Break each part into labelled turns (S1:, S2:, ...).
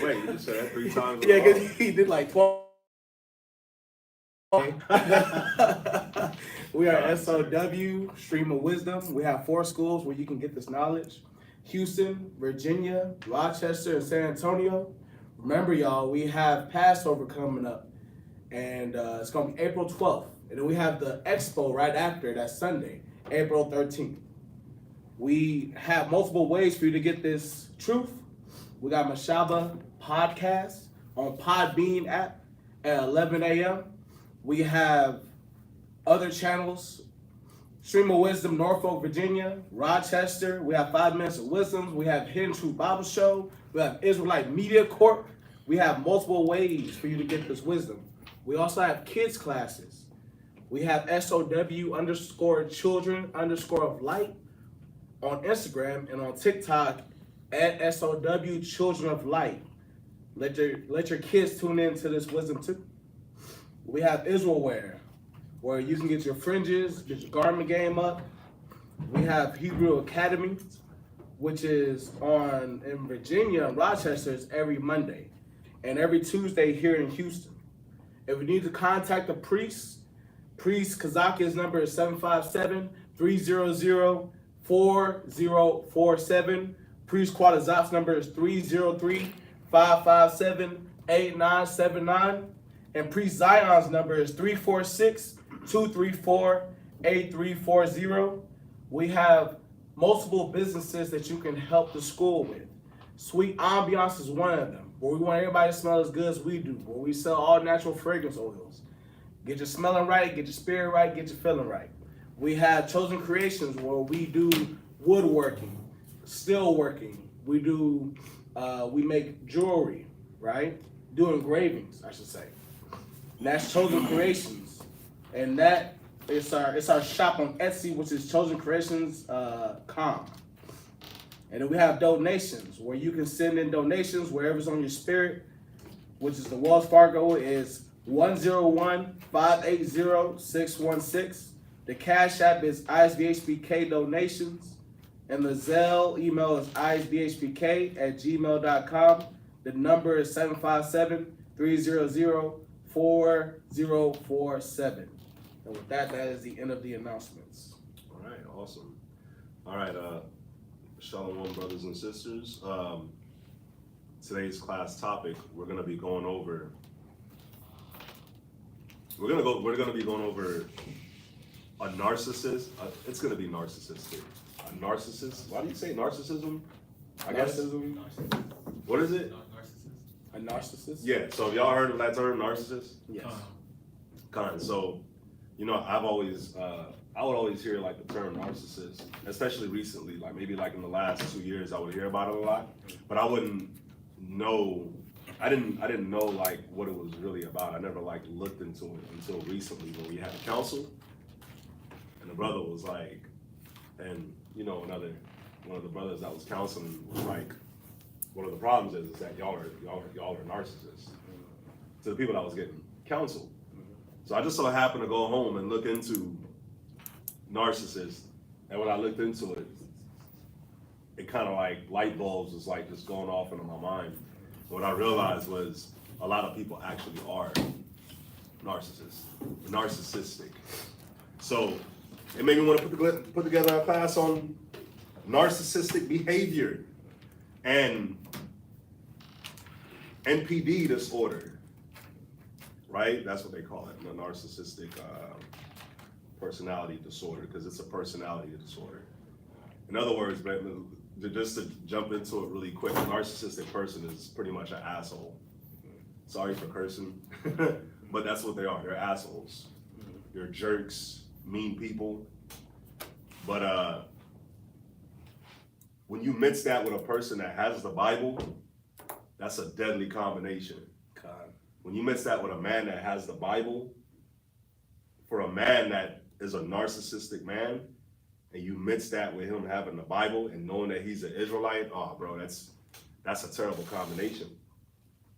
S1: Wait, you just said that 3 times.
S2: Yeah, because he did like 12. We are S.O.W, Stream of Wisdom. We have 4 schools where you can get this knowledge: Houston, Virginia, Rochester, and San Antonio. Remember, y'all, we have Passover coming up, and it's going to be April 12th. And then we have the expo right after, that Sunday, April 13th. We have multiple ways for you to get this truth. We got Mashaba Podcast on Podbean app at 11 a.m. We have other channels: Stream of Wisdom, Norfolk, Virginia, Rochester. We have 5 Minutes of Wisdom. We have Hidden Truth Bible Show. We have Israelite Media Corp. We have multiple ways for you to get this wisdom. We also have kids classes. We have S.O.W underscore children underscore of light on Instagram, and on TikTok at S.O.W children of light. Let your kids tune in to this wisdom too. We have Israel Wear, where you can get your fringes, get your garment game up. We have Hebrew Academy, which is in Virginia and Rochester. It's every Monday, and every Tuesday here in Houston. If you need to contact the priest Kazakia's number is 757-300-4047. Priest Quadazop's number is 303-557-8979. And Priest Zion's number is 346-234-8340. We have multiple businesses that you can help the school with. Sweet Ambiance is one of them, where we want everybody to smell as good as we do, where we sell all natural fragrance oils. Get your smelling right, get your spirit right, get your feeling right. We have Chosen Creations, where we do woodworking, steel working. We make jewelry, right? Do engravings, I should say. And that's Chosen Creations, and that is our shop on Etsy, which is chosencreations.com. And then we have donations, where you can send in donations wherever's on your spirit, which is the Wells Fargo is 101-580-616. The Cash App is ISBHBK donations, and the Zelle email is isbhbk@gmail.com. The number is 757-300-4047. And with that is the end of the announcements.
S1: All right, awesome. All right, Shalom, brothers and sisters. Today's class topic, we're gonna be going over. We're gonna be going over a narcissist. It's gonna be narcissistic. A narcissist. Why do you say narcissism? I guess.
S2: Narcissism.
S1: What is it?
S2: A narcissist?
S1: Yeah. So have y'all heard of that term, narcissist?
S2: Yes.
S1: So, I would always hear like the term narcissist, especially recently, like maybe like in the last 2 years, I would hear about it a lot, but I wouldn't know. I didn't know like what it was really about. I never like looked into it until recently when we had a council, and the brother was like, and one of the brothers that was counseling was like, one of the problems is that y'all are narcissists to the people that was getting counseled. So I just so happened to go home and look into narcissists, and when I looked into it, it kind of like light bulbs was like just going off into my mind. What I realized was a lot of people actually are narcissistic. So it made me want to put together a class on narcissistic behavior and NPD disorder, right? That's what they call it, the narcissistic personality disorder, because it's a personality disorder. In other words, just to jump into it really quick, a narcissistic person is pretty much an asshole. Sorry for cursing, but that's what they are. They're assholes. They're jerks, mean people. But when you mix that with a person that has the Bible, that's a deadly combination. When you mix that with a man that has the Bible, for a man that is a narcissistic man, and you mix that with him having the Bible and knowing that he's an Israelite, oh, bro, that's a terrible combination.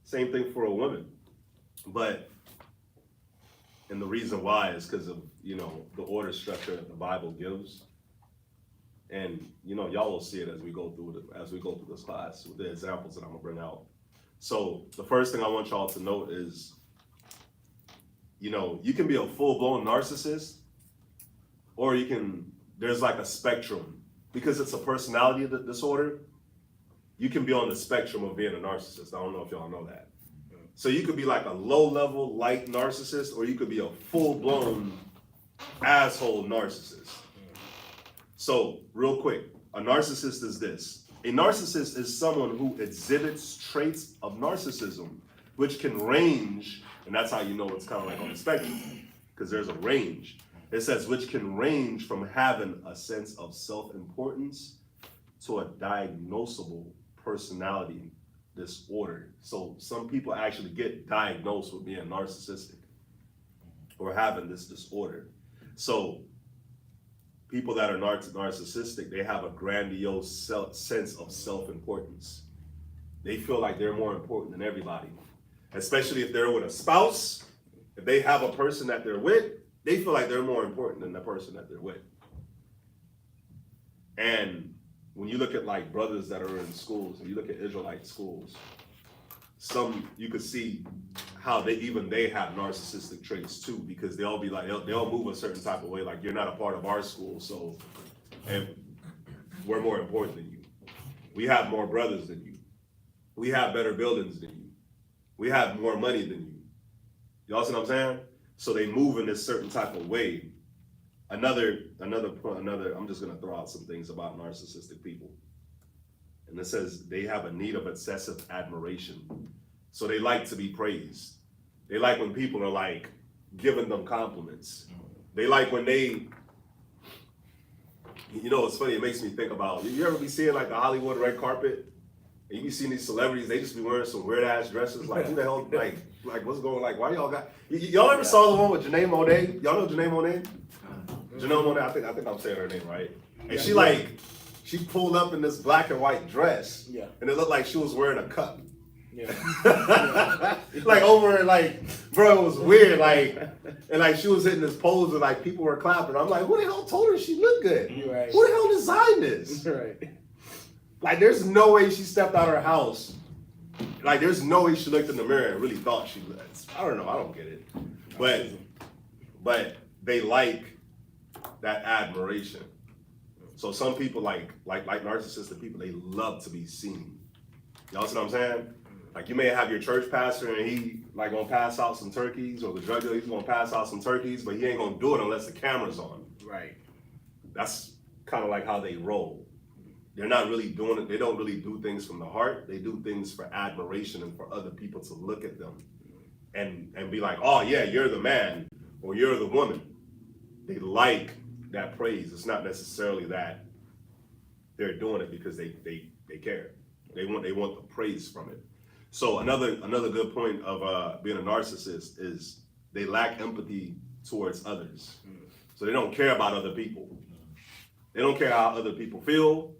S1: Same thing for a woman. And the reason why is because of, the order structure that the Bible gives. And, y'all will see it as we go through this class with the examples that I'm gonna bring out. So the first thing I want y'all to note is, you can be a full-blown narcissist, or there's like a spectrum. Because it's a personality disorder, you can be on the spectrum of being a narcissist. I don't know if y'all know that. So you could be like a low-level, light narcissist, or you could be a full-blown asshole narcissist. So, real quick, a narcissist is this. A narcissist is someone who exhibits traits of narcissism, which can range, and that's how you know it's kind of like on the spectrum, because there's a range. It says, which can range from having a sense of self-importance to a diagnosable personality disorder. So some people actually get diagnosed with being narcissistic or having this disorder. So people that are narcissistic, they have a grandiose sense of self-importance. They feel like they're more important than everybody, especially if they're with a spouse. If they have a person that they're with, they feel like they're more important than the person that they're with. And when you look at like brothers that are in schools, and you look at Israelite schools, you could see how they have narcissistic traits too, because they'll be like, they'll move a certain type of way, like you're not a part of our school, so, and we're more important than you. We have more brothers than you. We have better buildings than you. We have more money than you. Y'all see what I'm saying? So they move in this certain type of way. Another point, I'm just gonna throw out some things about narcissistic people. And it says they have a need of excessive admiration. So they like to be praised. They like when people are like giving them compliments. They like when it's funny, it makes me think about, you ever be seeing like the Hollywood red carpet? And you be seeing these celebrities, they just be wearing some weird ass dresses, like who the hell, like what's going, like why y'all got, y'all ever saw the one with Janae Monáe? Y'all know Janae Monáe? Janelle Monáe, I think I'm saying her name right. And she pulled up in this black and white dress, and it looked like she was wearing a cup. Bro, it was weird, and she was hitting this pose and like people were clapping. I'm like, who the hell told her she looked good?
S2: Right.
S1: Who the hell designed this?
S2: Right.
S1: Like, there's no way she stepped out of her house. Like, there's no way she looked in the mirror and really thought she was. I don't know, I don't get it. But they like that admiration. So some people like narcissistic people, they love to be seen. Y'all see what I'm saying? Like you may have your church pastor and he like gonna pass out some turkeys, or the drug dealer, he's gonna pass out some turkeys, but he ain't gonna do it unless the camera's on.
S2: Right.
S1: That's kind of like how they roll. They're not really doing it. They don't really do things from the heart. They do things for admiration and for other people to look at them and be like, oh yeah, you're the man or you're the woman. They like that praise. It's not necessarily that they're doing it because they care. They want the praise from it. So another good point of being a narcissist is they lack empathy towards others. So they don't care about other people. They don't care how other people feel.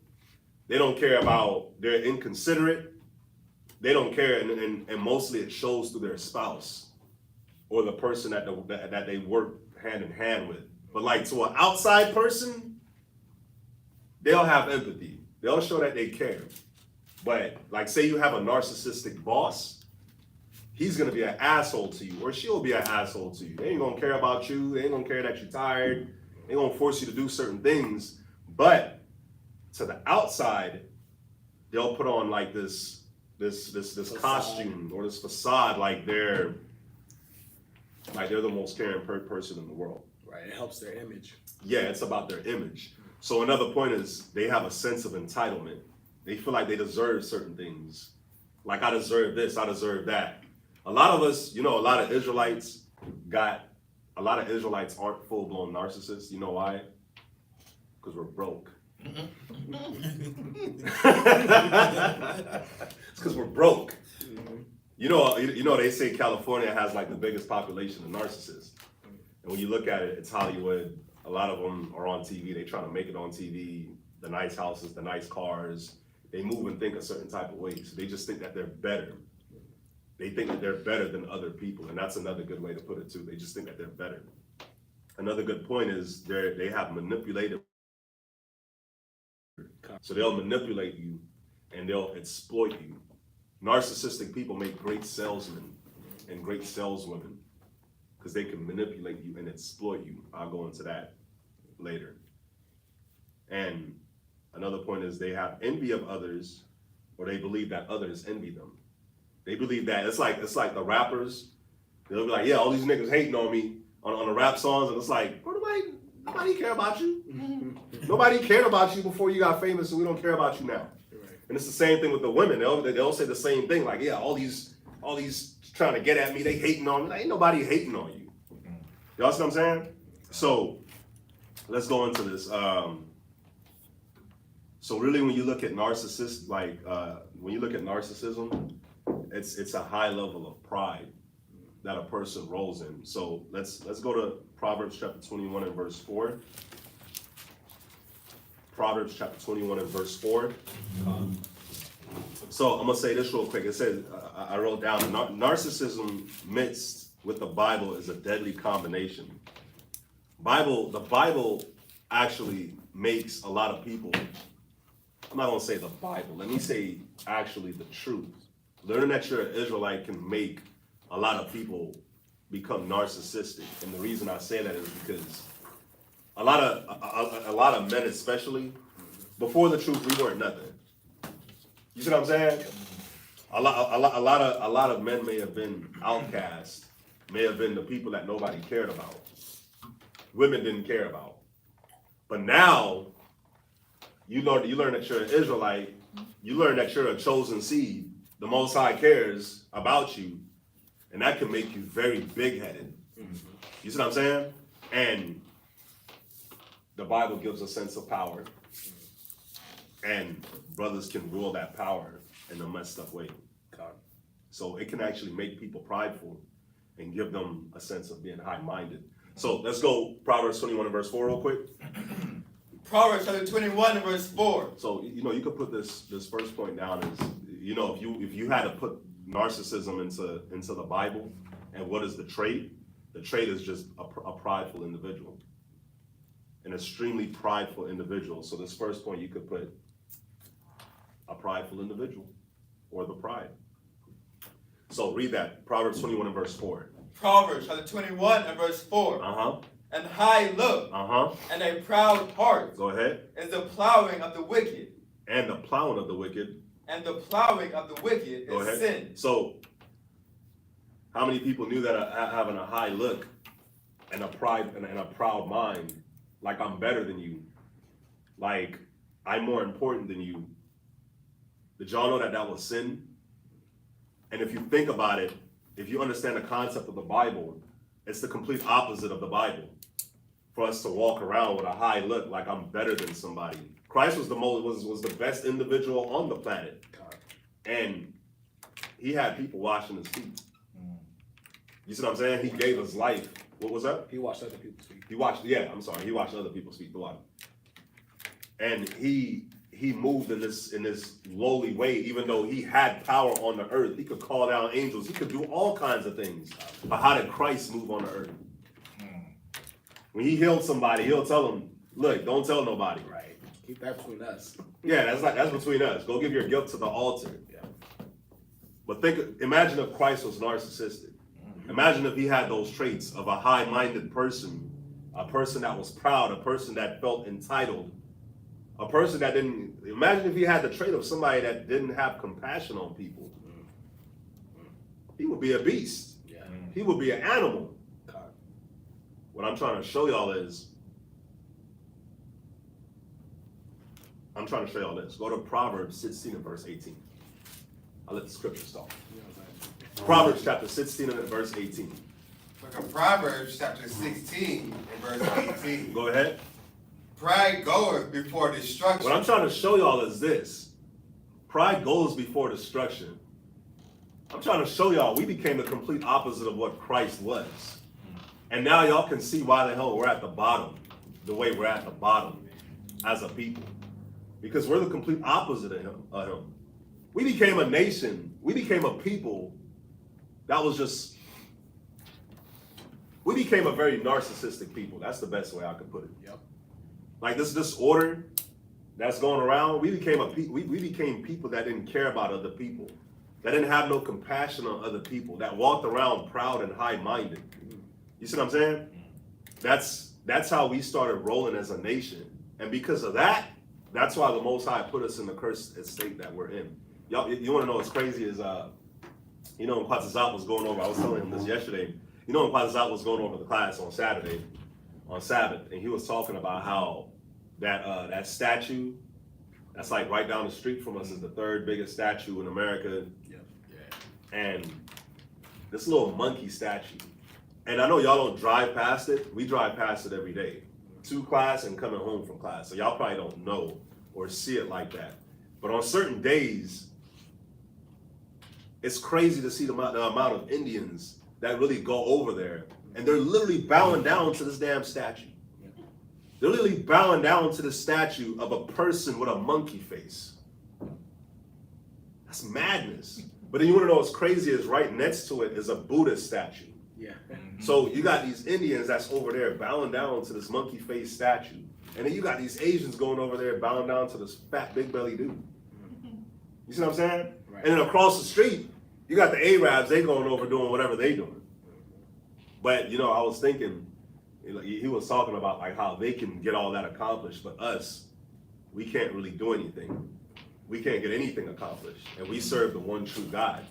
S1: They don't care about, they're inconsiderate. They don't care, and mostly it shows through their spouse or the person that they work hand in hand with. But like to an outside person, they'll have empathy. They'll show that they care. But like say you have a narcissistic boss, he's gonna be an asshole to you, or she'll be an asshole to you. They ain't gonna care about you. They ain't gonna care that you're tired. They ain't gonna force you to do certain things. But to the outside, they'll put on like this costume or this facade, like they're the most caring person in the world.
S2: Right. It helps their image.
S1: Yeah, it's about their image. So another point is they have a sense of entitlement. They feel like they deserve certain things. Like I deserve this, I deserve that. A lot of us, a lot of Israelites aren't full-blown narcissists. You know why? Because we're broke. It's because we're broke. They say California has like the biggest population of narcissists. And when you look at it, it's Hollywood. A lot of them are on TV. They try to make it on TV. The nice houses, the nice cars. They move and think a certain type of way. So they just think that they're better. They think that they're better than other people. And that's another good way to put it too. They just think that they're better. Another good point is they have manipulative. So they'll manipulate you and they'll exploit you. narcissistic people make great salesmen and great saleswomen because they can manipulate you and exploit you. I'll go into that later. And another point is they have envy of others, or they believe that others envy them. They believe that it's like the rappers. They'll be like, yeah, all these niggas hating on me on the rap songs, and it's like, bro, nobody care about you. Nobody cared about you before you got famous, and we don't care about you now.
S2: Right.
S1: And it's the same thing with the women. They'll say the same thing, like, yeah, all these trying to get at me, they hating on me. Like, ain't nobody hating on you. Y'all see what I'm saying? So let's go into this. So really, when you look at narcissism, it's a high level of pride that a person rolls in. So let's go to Proverbs chapter 21 and verse 4. Proverbs chapter 21 and verse 4. So I'm gonna say this real quick. It says, I wrote down, narcissism mixed with the Bible is a deadly combination. The Bible actually makes a lot of people, I'm not gonna say the Bible, let me say actually the truth. Learning that you're an Israelite can make a lot of people become narcissistic. And the reason I say that is because a lot of men especially, before the truth, we weren't nothing. You see what I'm saying? A lot of men may have been outcasts, may have been the people that nobody cared about. Women didn't care about. But now, you learn that you're an Israelite, you learn that you're a chosen seed. The Most High cares about you, and that can make you very big-headed. You see what I'm saying? And the Bible gives a sense of power, and brothers can rule that power in a messed up way. So it can actually make people prideful and give them a sense of being high-minded. So let's go Proverbs 21 and verse 4 real quick.
S3: Proverbs chapter 21 and verse 4. So,
S1: you could put this first point down as, if you had to put narcissism into the Bible, and what is the trait? The trait is just a prideful individual, an extremely prideful individual. So this first point, you could put a prideful individual, or the pride. So read that, Proverbs 21 and verse 4.
S3: Proverbs chapter 21 and verse 4. And high look, and a proud heart.
S1: Go ahead.
S3: Is the plowing of the wicked.
S1: And the plowing of the wicked.
S3: And the plowing of the wicked is sin.
S1: So, how many people knew that having a high look and a pride and a proud mind, like I'm better than you, like I'm more important than you? Did y'all know that was sin? And if you think about it, if you understand the concept of the Bible, it's the complete opposite of the Bible. For us to walk around with a high look like I'm better than somebody. Christ was the best individual on the planet. And he had people washing his feet. You see what I'm saying? He gave his life. What was that?
S2: He washed other people's feet.
S1: He washed other people's feet, the water. And he moved in this lowly way, even though he had power on the earth. He could call down angels. He could do all kinds of things. But how did Christ move on the earth? When he healed somebody, he'll tell them, look, don't tell nobody.
S2: Right. Keep that between us.
S1: Yeah, that's between us. Go give your guilt to the altar. Yeah. But imagine if Christ was narcissistic. Imagine if he had those traits of a high-minded person, a person that was proud, a person that felt entitled, a person that didn't, imagine if he had the trait of somebody that didn't have compassion on people. He would be a beast.
S2: Yeah.
S1: He would be an animal. What I'm trying to show y'all is, this. Go to Proverbs 16 and verse 18. I'll let the scripture start. Proverbs chapter 16 and verse 18.
S3: Look at Proverbs chapter 16 and verse 18.
S1: Go ahead.
S3: Pride goeth before destruction.
S1: What I'm trying to show y'all is this. Pride goes before destruction. I'm trying to show y'all we became the complete opposite of what Christ was. And now y'all can see why the hell we're at the bottom, the way we're at the bottom as a people. Because we're the complete opposite of him. We became a nation. We became a people that was just, we became a very narcissistic people. That's the best way I could put it.
S2: Yep.
S1: Like this disorder that's going around, we became people that didn't care about other people. that didn't have no compassion on other people, that walked around proud and high-minded. You see what I'm saying? That's how we started rolling as a nation. And because of that, that's why the Most High put us in the cursed state that we're in. Y'all, you want to know what's crazy is, you know, when Patazat was going over, I was telling him this yesterday, you know, when Patazat was going over the class on Sabbath, and he was talking about how that statue that's like right down the street from us is the third biggest statue in America. Yeah. And this little monkey statue. And I know y'all don't drive past it. We drive past it every day. To class and coming home from class. So y'all probably don't know or see it like that. But on certain days, it's crazy to see the amount of Indians that really go over there. And they're literally bowing down to this damn statue. They're literally bowing down to the statue of a person with a monkey face. That's madness. But then you want to know what's crazy is right next to it is a Buddhist statue.
S2: Yeah.
S1: So you got these Indians that's over there bowing down to this monkey face statue. And then you got these Asians going over there bowing down to this fat big belly dude. You see what I'm saying? Right. And then across the street, you got the Arabs, they going over doing whatever they doing. But, you know, I was thinking, he was talking about like how they can get all that accomplished, but us, we can't really do anything. We can't get anything accomplished. And we serve the one true God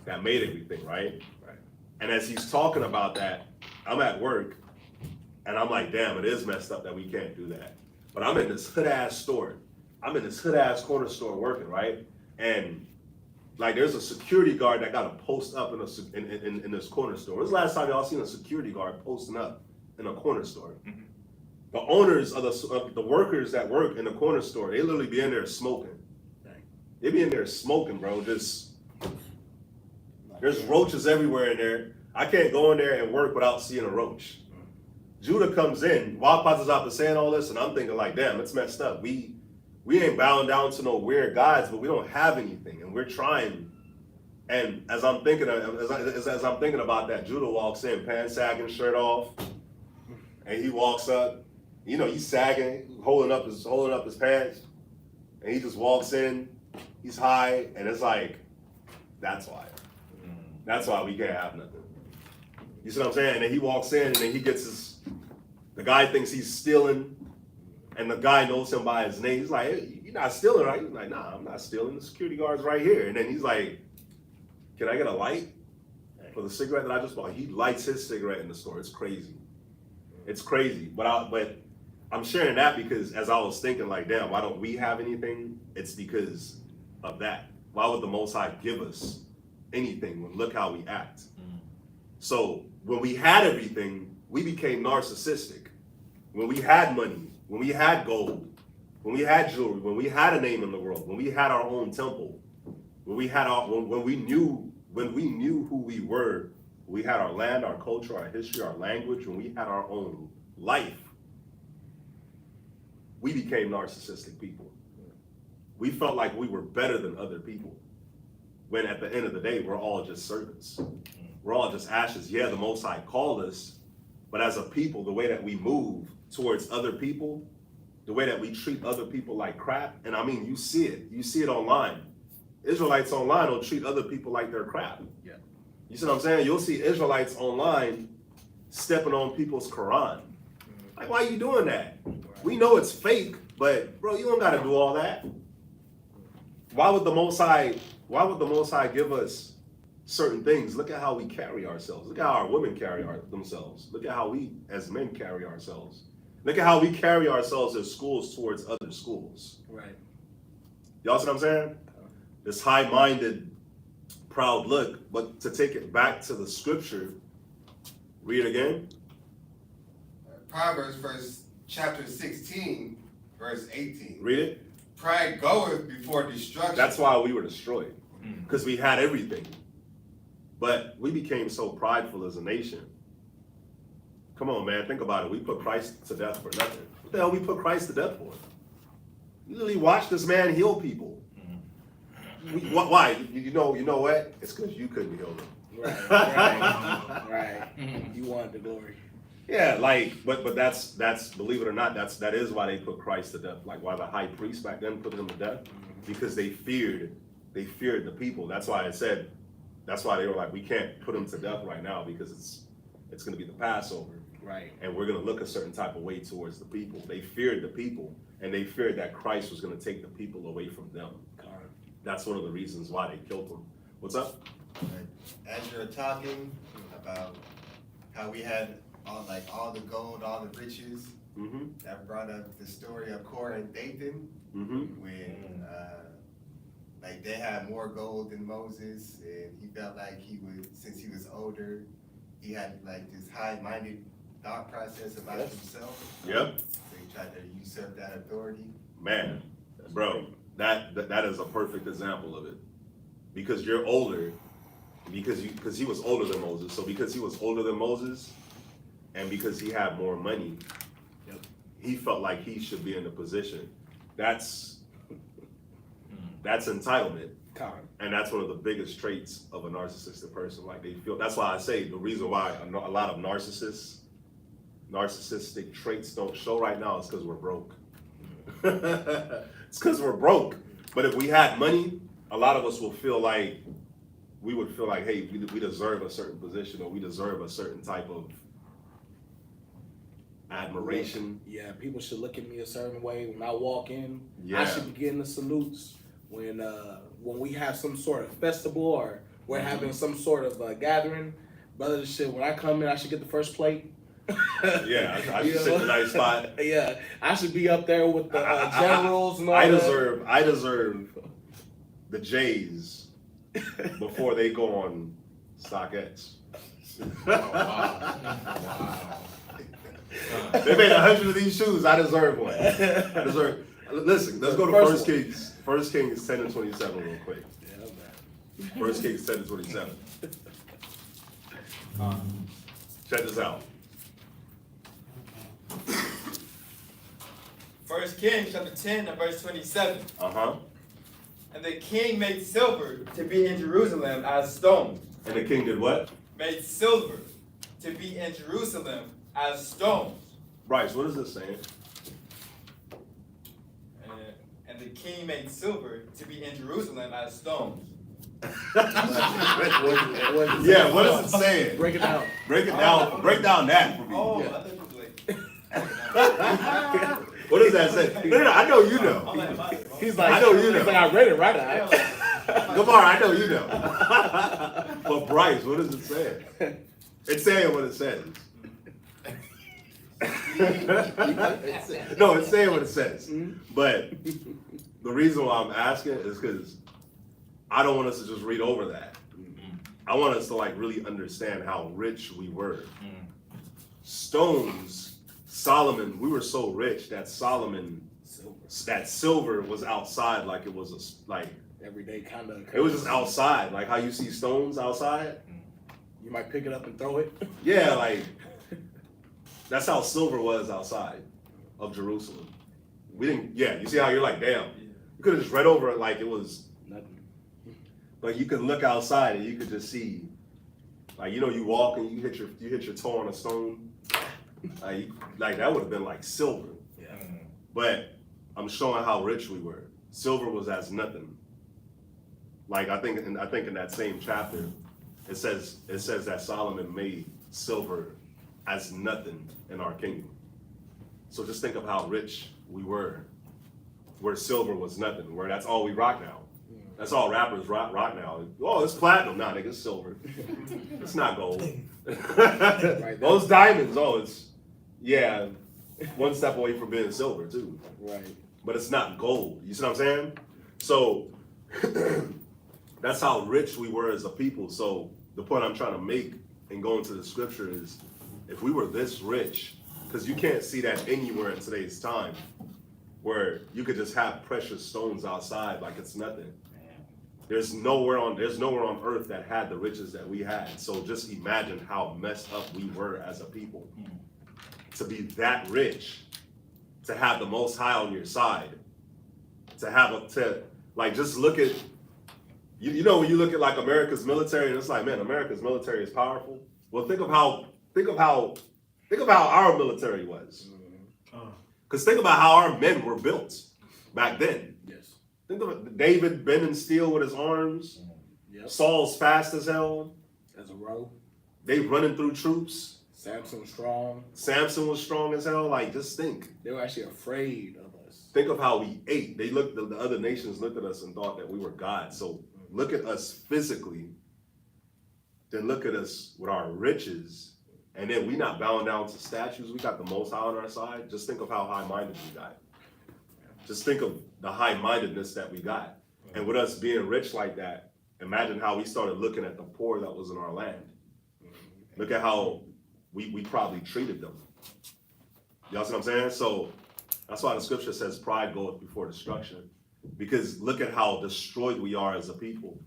S1: that made everything, right? Right. And as he's talking about that, I'm at work and I'm like, damn, it is messed up that we can't do that. But I'm in this hood-ass store. I'm in this hood-ass corner store working, right? And like there's a security guard that got a post up in this corner store. When's the last time y'all seen a security guard posting up in a corner store? Mm-hmm. The owners of the workers that work in the corner store, they literally be in there smoking. Dang. They be in there smoking, bro. Just there's roaches everywhere in there. I can't go in there and work without seeing a roach. Judah comes in while Patazat is saying all this, and I'm thinking like, damn, it's messed up. We ain't bowing down to no weird gods, but we don't have anything, and we're trying. And as I'm thinking about that, Judah walks in, pants sagging, shirt off, and he walks up. You know, he's sagging, holding up his pants, and he just walks in. He's high, and it's like, that's why. That's why we can't have nothing. You see what I'm saying? And then he walks in, and then he gets the guy thinks he's stealing, and the guy knows him by his name. He's like, hey, you're not stealing, right? He's like, nah, I'm not stealing. The security guard's right here. And then he's like, can I get a light for the cigarette that I just bought? He lights his cigarette in the store. It's crazy. It's crazy. But I'm sharing that because as I was thinking, like, damn, why don't we have anything? It's because of that. Why would the Most High give us anything when look how we act? So when we had everything, we became narcissistic. When we had money, when we had gold, when we had jewelry, when we had a name in the world, when we had our own temple, when we knew who we were, we had our land, our culture, our history, our language, when we had our own life, we became narcissistic people. We felt like we were better than other people. When at the end of the day, we're all just servants. We're all just ashes. Yeah, the Most High called us, but as a people, the way that we move towards other people, the way that we treat other people like crap, and I mean, you see it online. Israelites online will treat other people like they're crap. Yeah. You see what I'm saying? You'll see Israelites online stepping on people's Quran. Like, why are you doing that? We know it's fake, but bro, you don't gotta do all that. Why would the Most High give us certain things? Look at how we carry ourselves. Look at how our women carry themselves. Look at how we as men carry ourselves. Look at how we carry ourselves as schools towards other schools. Right. Y'all see what I'm saying? This high-minded, proud look. But to take it back to the scripture, read it again.
S4: Proverbs chapter 16, verse 18.
S1: Read it.
S4: Pride goeth before destruction.
S1: That's why we were destroyed. Because we had everything. But we became so prideful as a nation. Come on, man, think about it. We put Christ to death for nothing. What the hell we put Christ to death for? You literally watched this man heal people. Why? You know what? It's because you couldn't heal them.
S2: Right. You wanted the glory.
S1: Yeah, like, but that's believe it or not, that is why they put Christ to death. Like why the high priest back then put him to death, because they feared they feared the people. That's why that's why they were like, we can't put him to death right now because it's going to be the Passover.
S2: Right.
S1: And we're going to look a certain type of way towards the people. They feared the people, and they feared that Christ was going to take the people away from them. That's one of the reasons why they killed him. What's up?
S4: As you're talking about how we had all the gold, all the riches, that brought up the story of Korah and Dathan, when like they had more gold than Moses, and he felt like since he was older, he had like this high-minded thought process about himself.
S1: Yep.
S4: So he tried to usurp that authority.
S1: Man, bro, that is a perfect example of it. Because you're older, because he was older than Moses. So because he was older than Moses, and because he had more money, he felt like he should be in the position. That's entitlement. And that's one of the biggest traits of a narcissistic person. Like they feel, that's why I say the reason why a lot of narcissistic traits don't show right now is because we're broke. It's because we're broke. But if we had money, a lot of us will feel like, we would feel like, hey, we deserve a certain position, or we deserve a certain type of admiration.
S2: Yeah, people should look at me a certain way when I walk in.
S1: Yeah.
S2: I should be getting the salutes when we have some sort of festival or we're having some sort of gathering. Brother, shit, when I come in, I should get the first plate.
S1: Yeah, I should sit in a nice spot.
S2: Yeah, I should be up there with the generals and all
S1: I
S2: that.
S1: I deserve the J's before they go on StockX. They made 100 of these shoes. I deserve one. I deserve. Listen, let's go to First Kings. First Kings 10 and 27 real quick. First Kings 10 and 27. Check this out.
S3: First Kings chapter 10 and verse 27. And the king made silver to be in Jerusalem as stones.
S1: And the king did what?
S3: Made silver to be in Jerusalem as stones.
S1: Bryce, what is this saying?
S3: And the king made silver to be in Jerusalem as stones.
S1: Yeah, what is it saying?
S2: Break it down.
S1: Break it down. Break down that for me.
S3: Oh,
S1: Yeah.
S3: I thought you were like.
S1: What does that say? No, I know you know.
S2: He's like,
S1: I know you know.
S2: He's like, I read it right now.
S1: Gamar, I know you know. But Bryce, what does it say? It's saying what it says. No, it's saying what it says. But the reason why I'm asking is because I don't want us to just read over that. I want us to like really understand how rich we were. Stones, Solomon, we were so rich that that silver was outside, like it was like
S2: everyday kind of.
S1: It was just outside, like how you see stones outside.
S2: You might pick it up and throw it.
S1: Yeah, like that's how silver was outside of Jerusalem. We didn't. Yeah, you see how you're like, damn. You could have just read over it like it was
S2: nothing.
S1: But you could look outside and you could just see, like you walk and you hit your toe on a stone. Like that would have been like silver.
S2: Yeah.
S1: But I'm showing how rich we were. Silver was as nothing. Like I think in that same chapter, it says that Solomon made silver as nothing in our kingdom. So just think of how rich we were, where silver was nothing, where that's all we rock now. That's all rappers rock now. Oh, it's platinum. Nah, nigga, it's silver. It's not gold. Those diamonds, yeah, one step away from being silver too.
S2: Right.
S1: But it's not gold. You see what I'm saying? So that's how rich we were as a people. So the point I'm trying to make and go into the scripture is, if we were this rich, because you can't see that anywhere in today's time, where you could just have precious stones outside like it's nothing. There's nowhere on earth that had the riches that we had. So just imagine how messed up we were as a people. To be that rich, to have the Most High on your side, just look at, you know, when you look at like America's military and it's like, man, America's military is powerful. Well, think of how our military was. Because think about how our men were built back then.
S2: Yes.
S1: Think of it. David bending steel with his arms.
S2: Yep.
S1: Saul's fast as hell.
S2: As a row.
S1: They running through troops.
S2: Samson strong.
S1: Samson was strong as hell. Like, just think.
S2: They were actually afraid of us.
S1: Think of how we ate. They looked. The other nations looked at us and thought that we were God. So look at us physically. Then look at us with our riches. And then we not bowing down to statues. We got the Most High on our side. Just think of how high-minded we got. Just think of the high-mindedness that we got. And with us being rich like that, imagine how we started looking at the poor that was in our land. Look at how we probably treated them. Y'all see what I'm saying? So that's why the scripture says pride goeth before destruction. Because look at how destroyed we are as a people.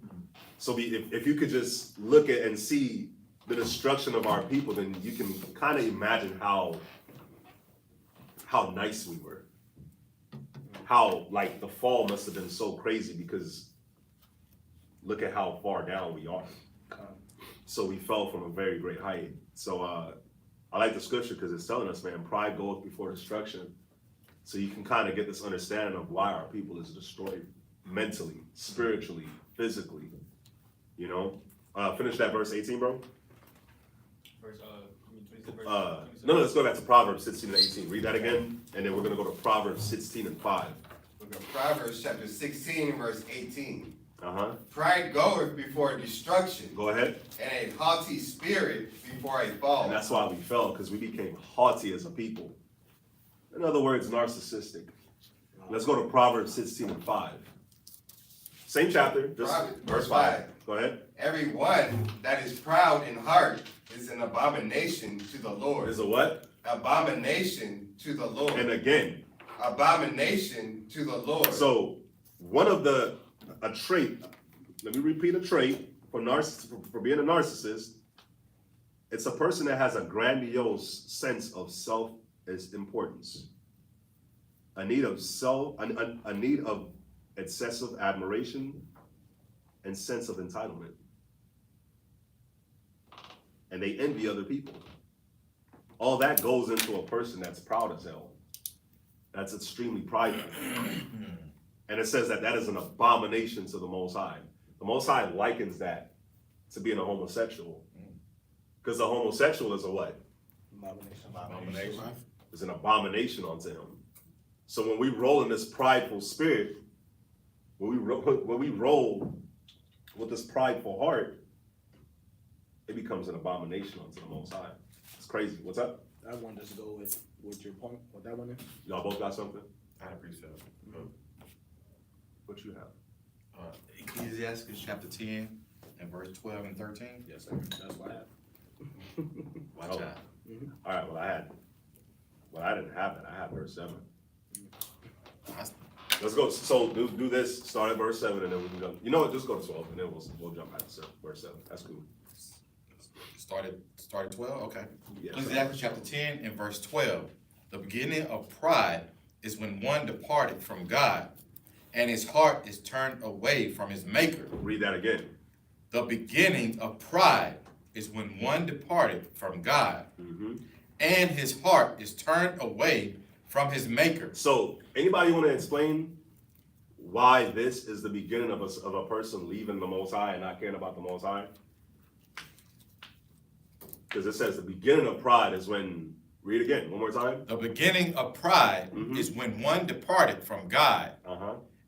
S1: So if you could just look at and see the destruction of our people, then you can kind of imagine how nice we were. How like the fall must have been so crazy because look at how far down we are. So we fell from a very great height. So I like the scripture because it's telling us, man, pride goeth before destruction. So you can kind of get this understanding of why our people is destroyed mentally, spiritually, physically. You know? Finish that verse 18, bro. No, let's go back to Proverbs 16 and 18. Read that again, and then we're going to go to Proverbs 16 and 5.
S4: We'll go Proverbs chapter 16, verse 18.
S1: Uh-huh.
S4: Pride goeth before destruction,
S1: Go ahead.
S4: and a haughty spirit before a fall.
S1: And that's why we fell, because we became haughty as a people. In other words, narcissistic. Let's go to Proverbs 16 and 5. Same chapter, just
S4: Proverbs,
S1: verse 5. Go ahead.
S4: Every one that is proud in heart is an abomination to the Lord.
S1: Is a what?
S4: Abomination to the Lord.
S1: And again.
S4: Abomination to the Lord.
S1: So one of a trait, let me repeat a trait for being a narcissist. It's a person that has a grandiose sense of self-importance. A need of excessive admiration and sense of entitlement. And they envy other people. All that goes into a person that's proud as hell. That's extremely prideful. And it says that is an abomination to the Most High. The Most High likens that to being a homosexual. Because a homosexual is a what?
S2: Abomination.
S1: It's an abomination unto him. So when we roll in this prideful spirit, when we roll with this prideful heart, it becomes an abomination unto the Most High. It's crazy. What's up?
S2: I want to just go with your point. What that one is?
S1: Y'all both got something?
S5: I appreciate it.
S1: What you have?
S5: Ecclesiastes chapter 10 and verse 12 and 13.
S2: Yes, sir. That's what I have.
S5: Watch
S1: Oh.
S5: out.
S1: All right, I didn't have that. I had verse 7. Let's go. So do this. Start at verse 7, and then we can go. You know what? Just go to 12, and then we'll jump back to verse 7. That's cool.
S5: Started 12? Okay.
S1: Yeah.
S5: Ecclesiastes chapter 10 and verse 12. The beginning of pride is when one departed from God, and his heart is turned away from his maker.
S1: Read that again.
S5: The beginning of pride is when one departed from God, and his heart is turned away from his maker.
S1: So, anybody want to explain why this is the beginning of a person leaving the Most High and not caring about the Most High? Because it says the beginning of pride is when, read again, one more time.
S5: The beginning of pride is when one departed from God,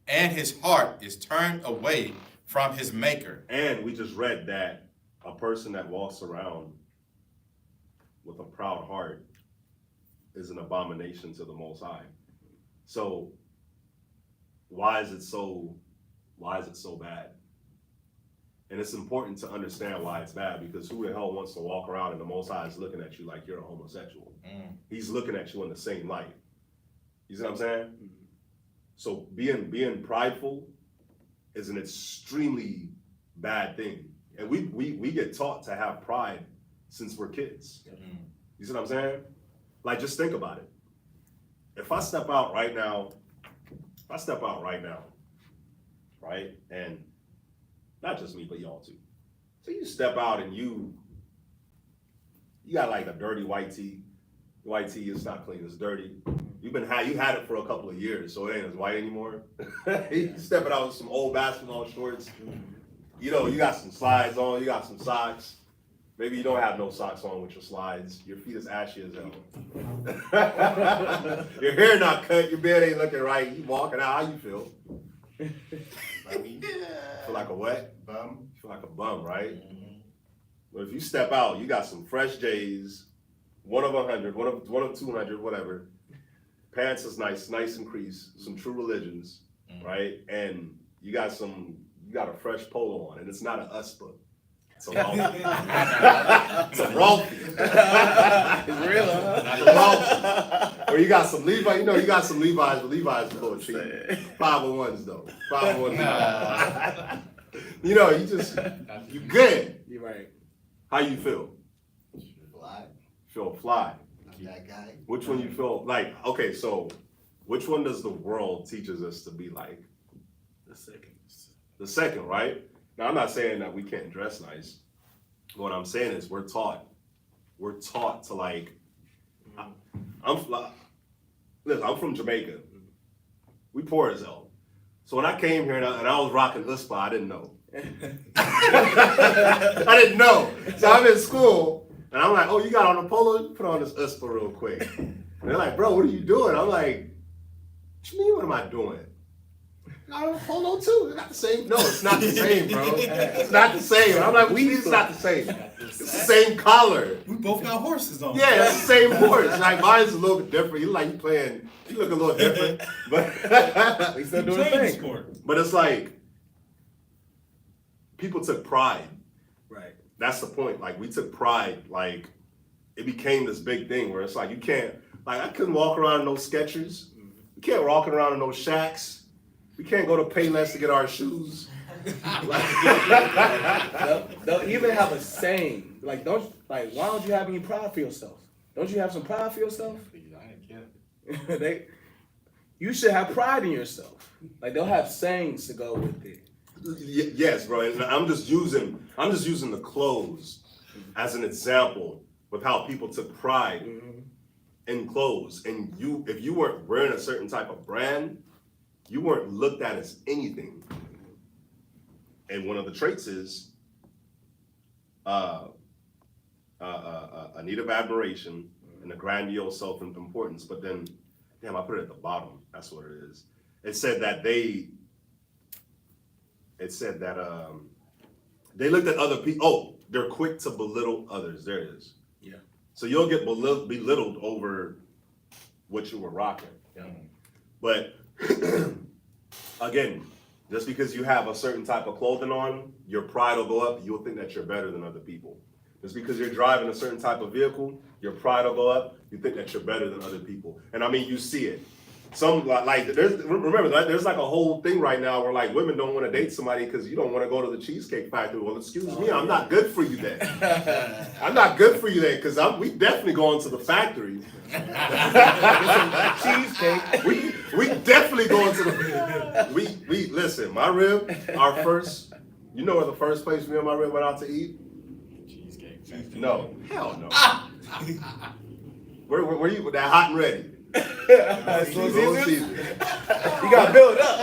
S5: and his heart is turned away from his maker.
S1: And we just read that a person that walks around with a proud heart is an abomination to the Most High. So why is it so bad? And it's important to understand why it's bad, because who the hell wants to walk around and the Most High is looking at you like you're a homosexual? He's looking at you in the same light. You see what I'm saying? So being prideful is an extremely bad thing. And we get taught to have pride since we're kids. You see what I'm saying? Like, just think about it. If I step out right now, right? And not just me, but y'all too. So you step out and you got like a dirty white tee, white tee is not clean, it's dirty. You had it for a couple of years, so it ain't as white anymore. You stepping out with some old basketball shorts. You know, you got some slides on, you got some socks. Maybe you don't have no socks on with your slides. Your feet is ashy as hell. Your hair not cut, your beard ain't looking right. You walking out, how you feel? Feel like a what?
S4: Bum.
S1: Feel like a bum, right? But if you step out, you got some fresh J's, one of 100, one of 200, whatever. Pants is nice and creased, some True Religions, right? And you got a fresh polo on, and it's not an USPA. It's a Ralphie. It's a Ralphie.
S2: It's real, huh?
S1: It's a Ralphie. Or you got some Levi's, you got some Levi's, but Levi's is a little cheap. 501s though. 501s. You good.
S2: You're right.
S1: How you feel?
S4: Fly.
S1: Feel fly.
S4: I'm that guy.
S1: Which one you feel like, okay, so which one does the world teaches us to be like?
S2: The second.
S1: The second, right? Now, I'm not saying that we can't dress nice. What I'm saying is we're taught to like, I'm from Jamaica. We poor as hell. So when I came here and I was rocking USPA, I didn't know. I didn't know. So I'm in school and I'm like, oh, you got on a polo? Put on this USPA real quick. And they're like, bro, what are you doing? I'm like, what you mean, what am I doing? I got on a polo too. It's not the same. No, it's not the same, bro. It's not the same. I'm like, it's not the same. It's the same collar.
S6: We both got horses on.
S1: Yeah, it's the same horse. Like mine's a little bit different. You look a little different. But
S2: We still doing the thing.
S6: Sport.
S1: But it's like people took pride.
S2: Right.
S1: That's the point. Like we took pride. Like it became this big thing where it's like you can't. Like I couldn't walk around in those Skechers. You can't walk around in those Shacks. We can't go to Payless to get our shoes.
S2: They'll even have a saying like, why don't you have any pride for yourself? Don't you have some pride for yourself? You should have pride in yourself. Like they'll have sayings to go with it.
S1: Yes, bro. And I'm just using the clothes as an example with how people took pride in clothes. And if you weren't wearing a certain type of brand, you weren't looked at as anything. And one of the traits is a need of admiration and a grandiose self-importance. But then, damn, I put it at the bottom. That's what it is. It said that they looked at other people. Oh, they're quick to belittle others. There it is.
S2: Yeah.
S1: So you'll get belittled over what you were rocking.
S2: Yeah.
S1: But again, just because you have a certain type of clothing on, your pride will go up. You'll think that you're better than other people. Just because you're driving a certain type of vehicle, your pride will go up. You think that you're better than other people. And I mean, you see it. There's like a whole thing right now where like women don't want to date somebody because you don't want to go to the Cheesecake Factory. Well, excuse me, I'm not good for you then. I'm not good for you then because we definitely going to the factory.
S2: Cheesecake.
S1: We definitely going to the. We listen. My rib, our first. You know where the first place me and my rib went out to eat?
S5: Cheesecake.
S1: No, hell no. Where you with that hot and ready?
S2: Little Caesars. You gotta build up.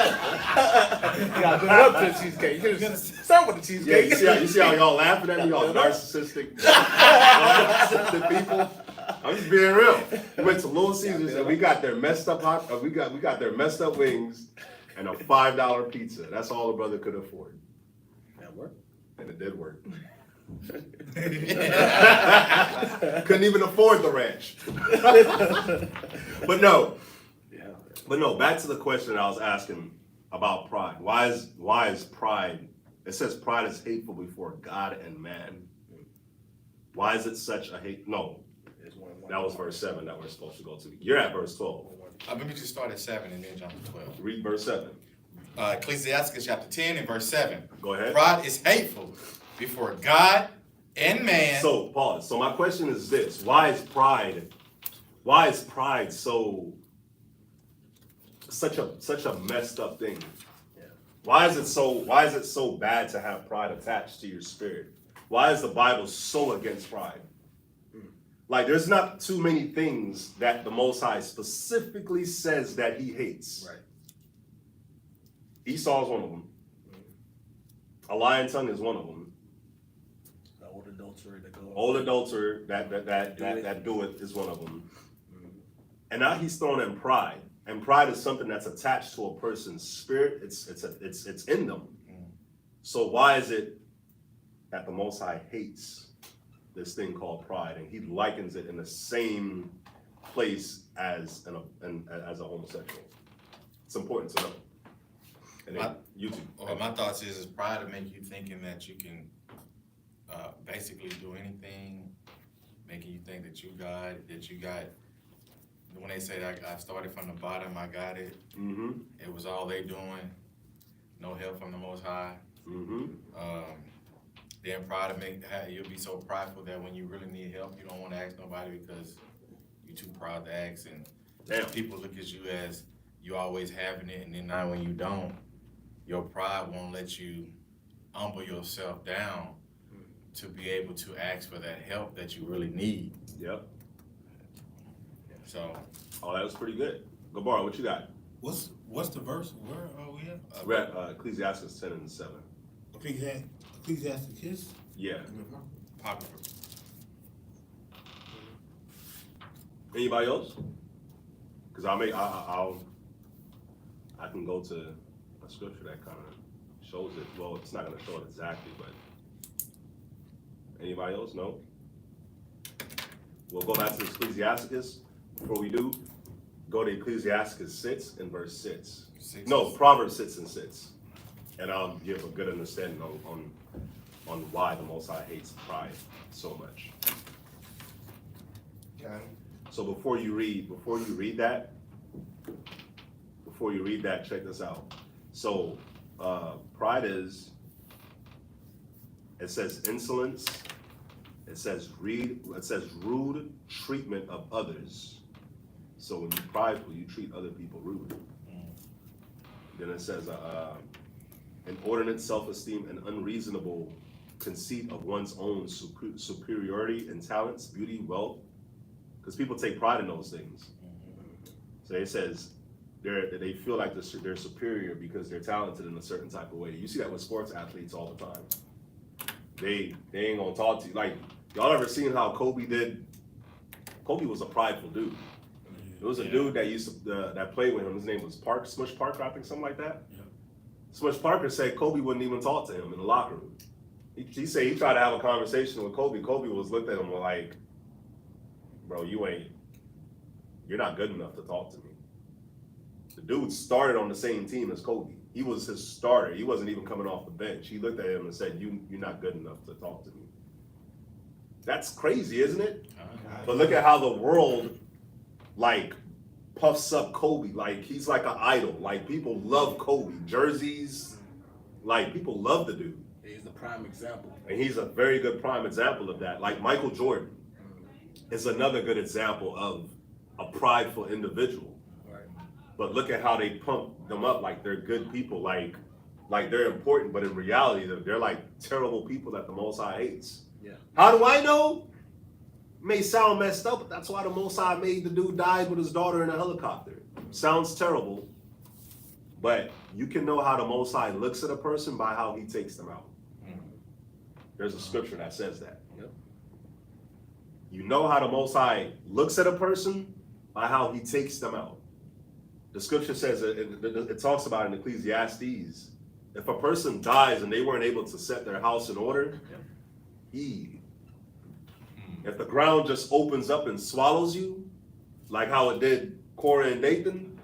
S2: You gotta build up to the cheesecake. You gotta start with the
S1: Yeah,
S2: cheesecake.
S1: you see how y'all laughing at me, y'all narcissistic people. I'm just being real. We went to Little Caesars and we got their messed up we got their messed up wings and a $5 pizza. That's all the brother could afford.
S2: That worked.
S1: And it did work. Couldn't even afford the ranch. But no, back to the question I was asking about pride. Why is pride, it says pride is hateful before God and man. Why is it such a hate? No, that was verse 7 that we're supposed to go to. You're at verse 12.
S5: Let me just start at 7 and then jump to 12.
S1: Read verse 7.
S5: Ecclesiastes chapter 10 and verse 7.
S1: Go ahead.
S5: Pride is hateful before God and man.
S1: So pause. So my question is this: why is pride such a messed up thing?
S2: Yeah.
S1: Why is it so bad to have pride attached to your spirit? Why is the Bible so against pride? Like, there's not too many things that the Most High specifically says that he hates.
S4: Right.
S1: Esau is one of them. A lying tongue is one of them.
S2: Old adulterer that go.
S1: Old adulterer that doeth is one of them. And now he's thrown in pride. And pride is something that's attached to a person's spirit. It's in them. So why is it that the Most High hates this thing called pride, and he likens it in the same place as as a homosexual? It's important to know. And then YouTube.
S5: My thoughts is pride to make you thinking that you can basically do anything, making you think that you got. When they say that I started from the bottom, I got it.
S1: Mm-hmm.
S5: It was all they doing. No help from the Most High.
S1: Mm-hmm.
S5: Then pride to make you'll be so prideful that when you really need help, you don't want to ask nobody because you're too proud to ask, and people look at you as you always having it, and then now when you don't, your pride won't let you humble yourself down to be able to ask for that help that you really need.
S1: Yep.
S5: So.
S1: Oh, that was pretty good. Gabar, what you got?
S6: What's the verse? Where are we at?
S1: We're at Ecclesiastes 10 and 7.
S6: Ecclesiastes?
S1: Yeah.
S5: Popular.
S1: Anybody else? Because I can go to a scripture that kind of shows it. Well, it's not going to show it exactly, but anybody else? No. We'll go back to Ecclesiastes. Before we do, go to Ecclesiastes 6 and verse 6. No, Proverbs 6 and 6. And I'll give a good understanding on why the Most High hates pride so much.
S4: Okay.
S1: So before you read that, check this out. So pride is, it says insolence, it says rude treatment of others. So when you're prideful, you treat other people rude. Then it says inordinate self-esteem and unreasonable conceit of one's own superiority in talents, beauty, wealth, because people take pride in those things. So it says they feel like they're superior because they're talented in a certain type of way. You see that with sports athletes all the time. They ain't gonna talk to you. Like, y'all ever seen how Kobe did? Kobe was a prideful dude. There was a dude that used to that played with him. His name was Smush Parker, I think, something like that. Yeah. Smush Parker said Kobe wouldn't even talk to him in the locker room. He said he tried to have a conversation with Kobe. Kobe was looked at him like, bro, you're not good enough to talk to me. The dude started on the same team as Kobe. He was his starter. He wasn't even coming off the bench. He looked at him and said, you're not good enough to talk to me. That's crazy, isn't it? But look at how the world, like, puffs up Kobe. Like, he's like an idol. Like, people love Kobe. Jerseys, like, people love the dude.
S2: He's the prime example.
S1: And he's a very good prime example of that. Like, Michael Jordan is another good example of a prideful individual.
S2: Right.
S1: But look at how they pump them up like they're good people, like they're important, but in reality, they're like terrible people that the Most High hates.
S2: Yeah.
S1: How do I know? May sound messed up, but that's why the Most High made the dude die with his daughter in a helicopter. Sounds terrible, but you can know how the Most High looks at a person by how he takes them out. There's a scripture that says that.
S2: Yep.
S1: You know how the Most High looks at a person by how he takes them out. The scripture says, it talks about in Ecclesiastes, if a person dies and they weren't able to set their house in order, if the ground just opens up and swallows you, like how it did Korah and Dathan,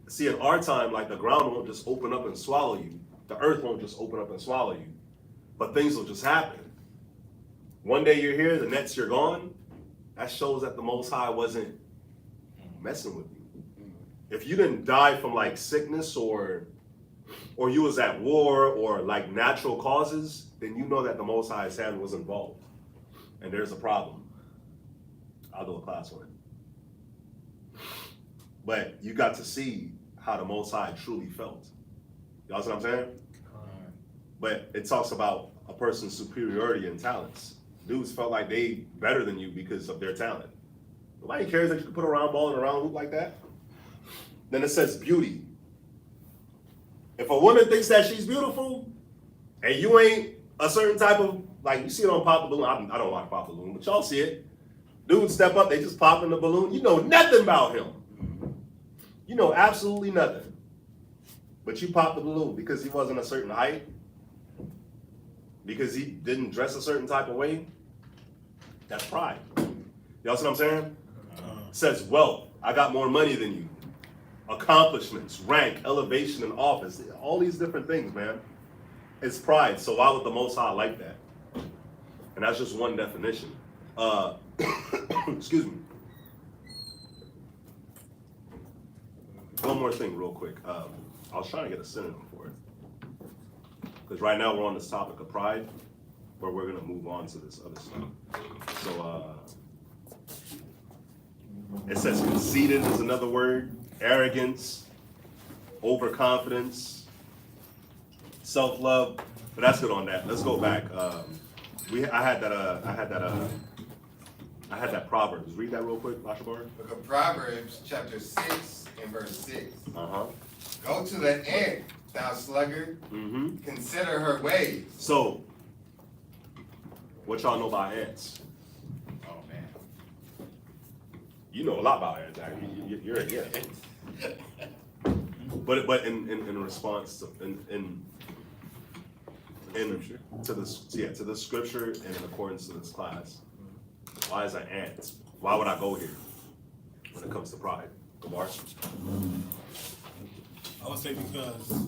S1: see, in our time, like, the ground won't just open up and swallow you. The earth won't just open up and swallow you. But things will just happen. One day you're here, the next you're gone. That shows that the Most High wasn't messing with you. If you didn't die from like sickness or you was at war or like natural causes, then you know that the Most High's hand was involved. And there's a problem. I'll do a class on it. But you got to see how the Most High truly felt. Y'all see what I'm saying? But it talks about a person's superiority in talents. dudes felt like they better than you because of their talent. Nobody cares that you can put a round ball in a round hoop like that. Then it says beauty. If a woman thinks that she's beautiful, and you ain't a certain type of, like, you see it on Pop the Balloon. I don't watch Pop the Balloon, but y'all see it. Dudes step up, they just pop in the balloon. You know nothing about him. You know absolutely nothing. But you pop the balloon because he wasn't a certain height, because he didn't dress a certain type of way. That's pride. Y'all see what I'm saying? It says wealth. I got more money than you. Accomplishments, rank, elevation in office, all these different things, man. It's pride. So why would the Most High like that? And that's just one definition. Excuse me. One more thing real quick. I was trying to get a synonym for it. Because right now we're on this topic of pride, but we're going to move on to this other stuff. So it says conceited is another word. Arrogance, overconfidence, self-love. But that's good on that. Let's go back. I had that Proverbs. Read that real quick, Lashabar.
S4: Book of Proverbs, chapter 6 and verse 6.
S1: Uh-huh.
S4: Go to the ant, thou sluggard.
S1: Mm-hmm.
S4: Consider her ways.
S1: So, what y'all know about ants?
S5: Oh, man.
S1: You know a lot about ants, actually. You're a ant. But in response to to the scripture and in accordance to this class, why is an ant? Why would I go here when it comes to pride? Gabar?
S6: I would say because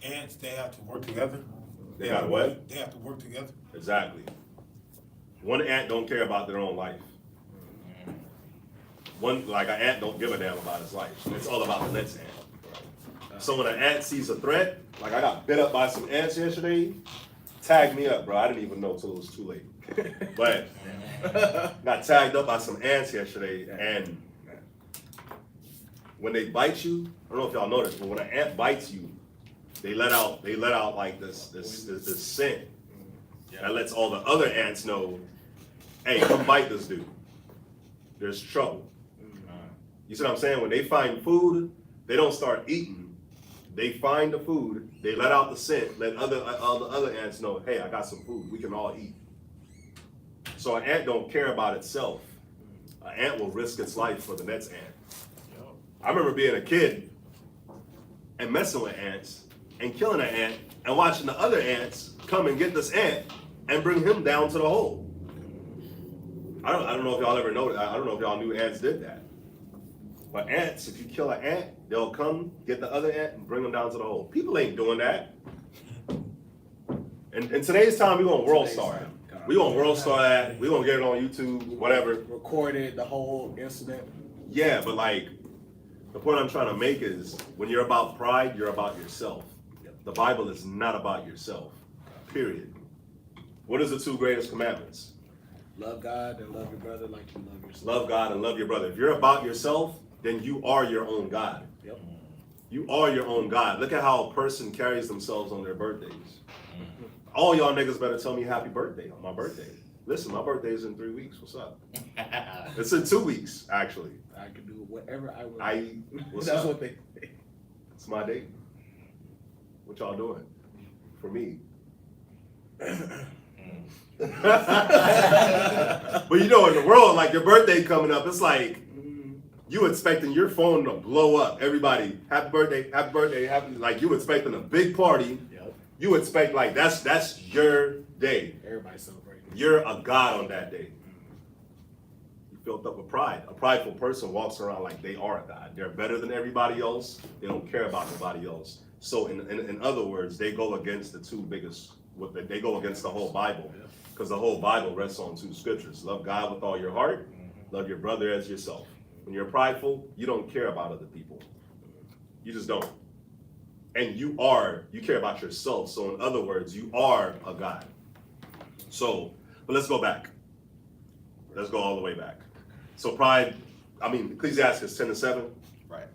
S6: ants, they have to work together.
S1: They got what?
S6: They have to work together.
S1: Exactly. One ant don't care about their own life. An ant don't give a damn about his life. It's all about the next ant. So when an ant sees a threat, like I got bit up by some ants yesterday, tagged me up, bro. I didn't even know till it was too late. But got tagged up by some ants yesterday, and when they bite you, I don't know if y'all noticed, but when an ant bites you, they let out like this scent that lets all the other ants know, hey, come bite this dude. There's trouble. You see what I'm saying? When they find food, they don't start eating. They find the food, they let out the scent, let all the other ants know, hey, I got some food, we can all eat. So an ant don't care about itself. An ant will risk its life for the next ant. I remember being a kid and messing with ants and killing an ant and watching the other ants come and get this ant and bring him down to the hole. I don't know if y'all ever know that. I don't know if y'all knew ants did that. But ants, if you kill an ant, they'll come get the other ant and bring them down to the hole. People ain't doing that. And in today's time, we're gonna world star it. We're gonna world star that. We're gonna get it on YouTube, whatever.
S2: Recorded the whole incident.
S1: Yeah, but like, the point I'm trying to make is when you're about pride, you're about yourself. The Bible is not about yourself, period. What is the two greatest commandments?
S2: Love God and love your brother like you love yourself.
S1: Love God and love your brother. If you're about yourself, then you are your own God.
S2: Yep.
S1: You are your own God. Look at how a person carries themselves on their birthdays. All y'all niggas better tell me happy birthday on my birthday. Listen, my birthday is in 3 weeks. What's up? It's in 2 weeks, actually.
S2: I can do whatever I want.
S1: What's
S2: That's
S1: up?
S2: what they say.
S1: It's my day. What y'all doing? For me. But you know, in the world, like your birthday coming up, it's like you expecting your phone to blow up. Everybody, happy birthday, happy, like you expecting a big party.
S2: Yep.
S1: You expect like that's your day.
S2: Everybody celebrating.
S1: You're a god on that day. You filled up with pride. A prideful person walks around like they are a god. They're better than everybody else. They don't care about nobody else. So in other words, they go against the two biggest. They go against the whole Bible, because the whole Bible rests on two scriptures: love God with all your heart, love your brother as yourself. When you're prideful, you don't care about other people. You just don't. And you care about yourself. So in other words, you are a god. So, but let's go back. Let's go all the way back. So pride, Ecclesiastes 10:7.
S5: Right.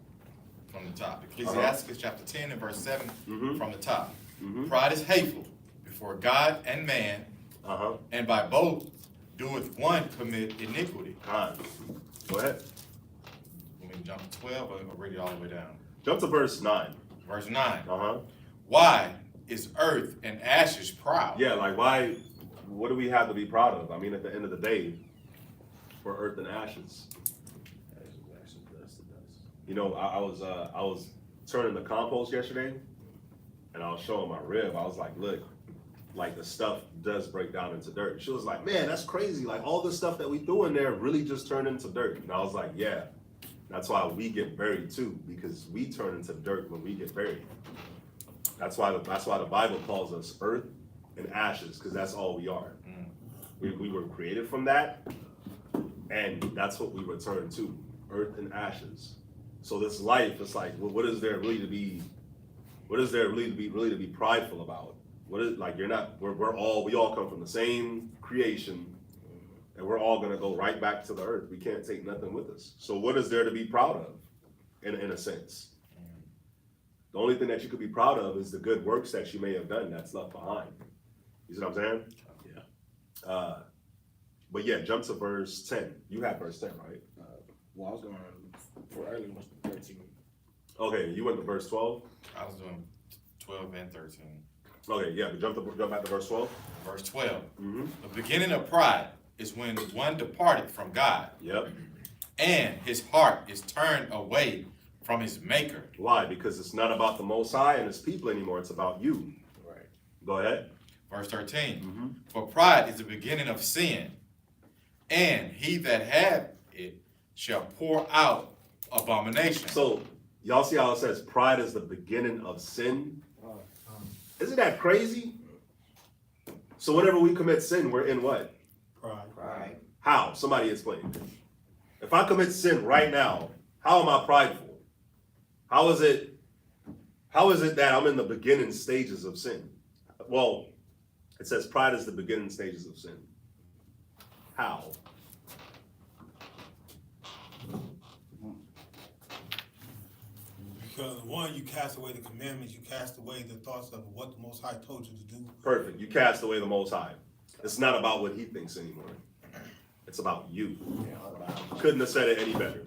S5: From the top. Ecclesiastes chapter 10 and verse 7
S1: Mhm.
S5: from the top.
S1: Mhm.
S5: Pride is hateful before God and man, And by both doeth one commit iniquity.
S1: Go ahead.
S5: Let me jump to 12 or read it all the way down.
S1: Jump to verse 9.
S5: Verse 9.
S1: Uh-huh.
S5: Why is earth and ashes proud?
S1: Yeah, like why, what do we have to be proud of? I mean, at the end of the day, for earth and ashes. You know, I was turning the compost yesterday, and I was showing my rib. I was like, look, like the stuff does break down into dirt. And she was like, man, that's crazy. Like all the stuff that we threw in there really just turned into dirt. And I was like, yeah, that's why we get buried too, because we turn into dirt when we get buried. That's why the Bible calls us earth and ashes, because that's all we are. We were created from that, and that's what we return to, earth and ashes. So this life, it's like, well, what is there really to be prideful about? What is, like, we all come from the same creation, and we're all gonna go right back to the earth. We can't take nothing with us. So what is there to be proud of, in a sense? The only thing that you could be proud of is the good works that you may have done that's left behind. You see what I'm saying? Yeah. But yeah, jump to verse 10. You had verse 10, right?
S2: Well, I was going for early was 13.
S1: Okay, you went to verse 12?
S5: I was doing 12 and 13.
S1: Okay, yeah, but jump back to verse 12.
S5: Verse 12.
S1: Mm-hmm.
S5: The beginning of pride is when one departed from God.
S1: Yep.
S5: And his heart is turned away from his maker.
S1: Why? Because it's not about the Most High and his people anymore. It's about you.
S2: Right.
S1: Go ahead.
S5: Verse 13.
S1: Mm-hmm.
S5: For pride is the beginning of sin, and he that hath it shall pour out abomination.
S1: So, y'all see how it says pride is the beginning of sin? Isn't that crazy? So whenever we commit sin, we're in what?
S4: Pride.
S1: How? Somebody explain. If I commit sin right now, how am I prideful? How is it that I'm in the beginning stages of sin? Well, it says pride is the beginning stages of sin. How?
S6: Because one, you cast away the commandments, you cast away the thoughts of what the Most High told you to do.
S1: Perfect. You cast away the Most High. It's not about what he thinks anymore. It's about you. Couldn't have said it any better.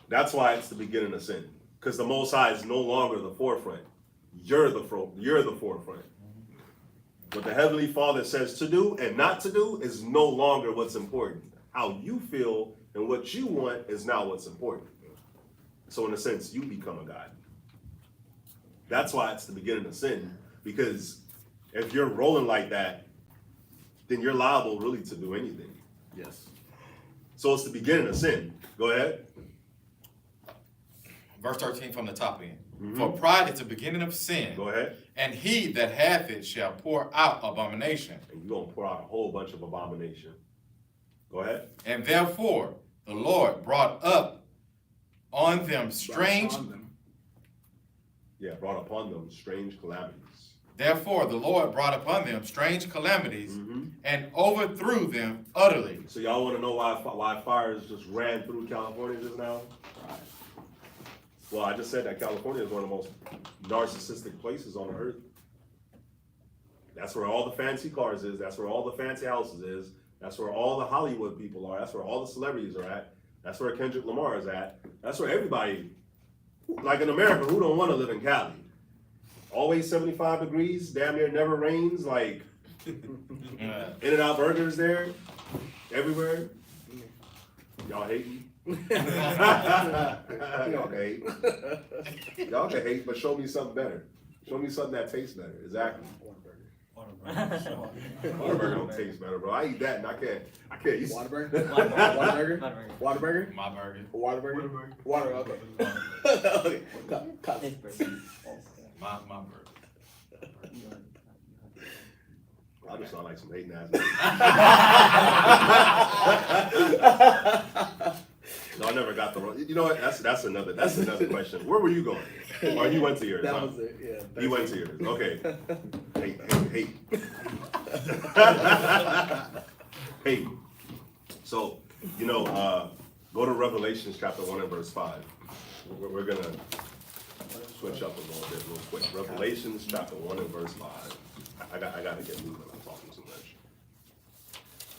S1: That's why it's the beginning of sin. Because the Most High is no longer the forefront. You're the forefront. What the Heavenly Father says to do and not to do is no longer what's important. How you feel and what you want is now what's important. So in a sense, you become a God. That's why it's the beginning of sin. Because if you're rolling like that, then you're liable really to do anything.
S2: Yes.
S1: So it's the beginning of sin. Go ahead.
S5: Verse 13 from the top end.
S1: Mm-hmm.
S5: For pride is the beginning of sin.
S1: Go ahead.
S5: And he that hath it shall pour out abomination.
S1: And you're going to pour out a whole bunch of abomination. Go ahead.
S5: And therefore the Lord brought up on them
S1: brought upon them strange calamities.
S5: Therefore the Lord brought upon them strange calamities
S1: Mm-hmm.
S5: and overthrew them utterly.
S1: So y'all want to know why fires just ran through California just now?
S2: Right.
S1: Well, I just said that California is one of the most narcissistic places on earth. That's where all the fancy cars is. That's where all the fancy houses is. That's where all the Hollywood people are. That's where all the celebrities are at. That's where Kendrick Lamar is at. That's where everybody, like in America, who don't want to live in Cali? Always 75 degrees, damn near never rains, like In-N-Out Burgers there, everywhere. Y'all hate me? Y'all can hate. Y'all can hate, but show me something better. Show me something that tastes better. Exactly. Whataburger don't taste better, bro. I eat that and I can't.
S2: Whataburger? Whataburger? Whataburger?
S5: My burger.
S2: Whataburger? Water, okay. Okay. Cut.
S5: My burger.
S1: I just sound like some hating ass. No, I never got the wrong. You know what? That's another question. Where were you going? Or you went to yours?
S2: That
S1: huh?
S2: was it, yeah.
S1: You went to yours. Okay. Hate. Hate. So, go to Revelations chapter 1 and verse 5. We're gonna switch up a little bit real quick. Revelations chapter 1 and verse 5. I gotta get moving. I'm talking too much.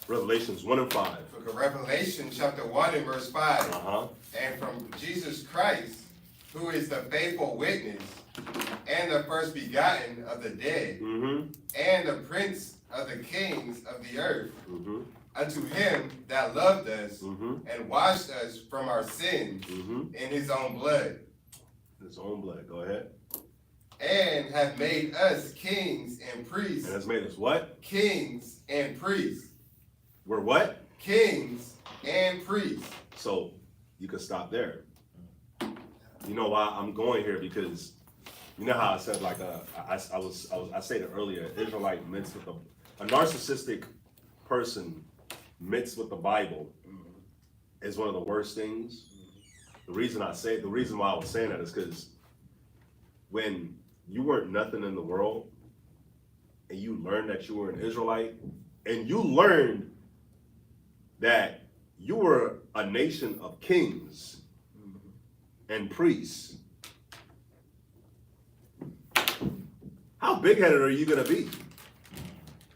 S1: Revelations 1 and 5.
S4: Book of Revelation, chapter 1 and verse 5.
S1: Uh-huh.
S4: And from Jesus Christ, who is the faithful witness, and the first begotten of the dead, and the prince of the kings of the earth, unto him that loved us, and washed us from our sins in his own blood.
S1: His own blood. Go ahead.
S4: And have made us kings and priests.
S1: And has made us what?
S4: Kings and priests.
S1: We're what?
S4: Kings and priests.
S1: So you could stop there. You know why I'm going here? Because you know how I said, like, I stated earlier, Israelite mixed with a narcissistic person mixed with the Bible is one of the worst things. The reason why I was saying that is because when you weren't nothing in the world and you learned that you were an Israelite and you learned that you were a nation of kings and priests, how big-headed are you gonna be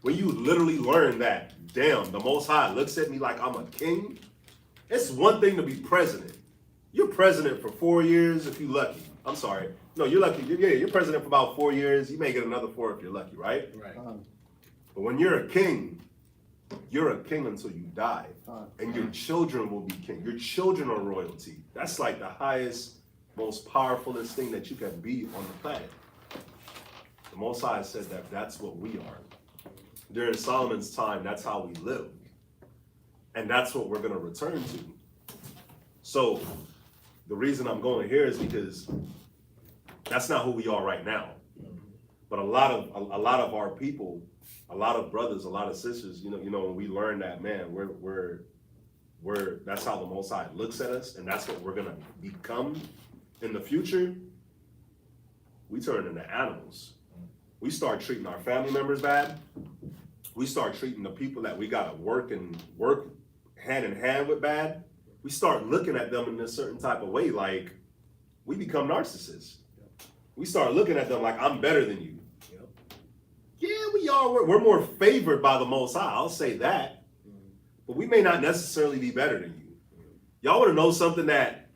S1: when you literally learn that, damn, the Most High looks at me like I'm a king? It's one thing to be president. You're president for 4 years if you're lucky. I'm sorry. No, you're lucky. You're president for about 4 years. You may get another 4 if you're lucky, right?
S2: Right.
S1: But when you're a king until you die. And your children will be king. Your children are royalty. That's like the highest, most powerfulest thing that you can be on the planet. The Most High said that that's what we are. During Solomon's time, that's how we lived. And that's what we're going to return to. So the reason I'm going here is because that's not who we are right now. But a lot of our people, a lot of brothers, a lot of sisters, you know, when we learn that, man, we're that's how the Most High looks at us, and that's what we're gonna become in the future. We turn into animals. We start treating our family members bad. We start treating the people that we gotta work hand in hand with bad. We start looking at them in a certain type of way, like we become narcissists. We start looking at them like I'm better than you. Yeah, we are. We're more favored by the Most High. I'll say that. But we may not necessarily be better than you. Y'all want to know something that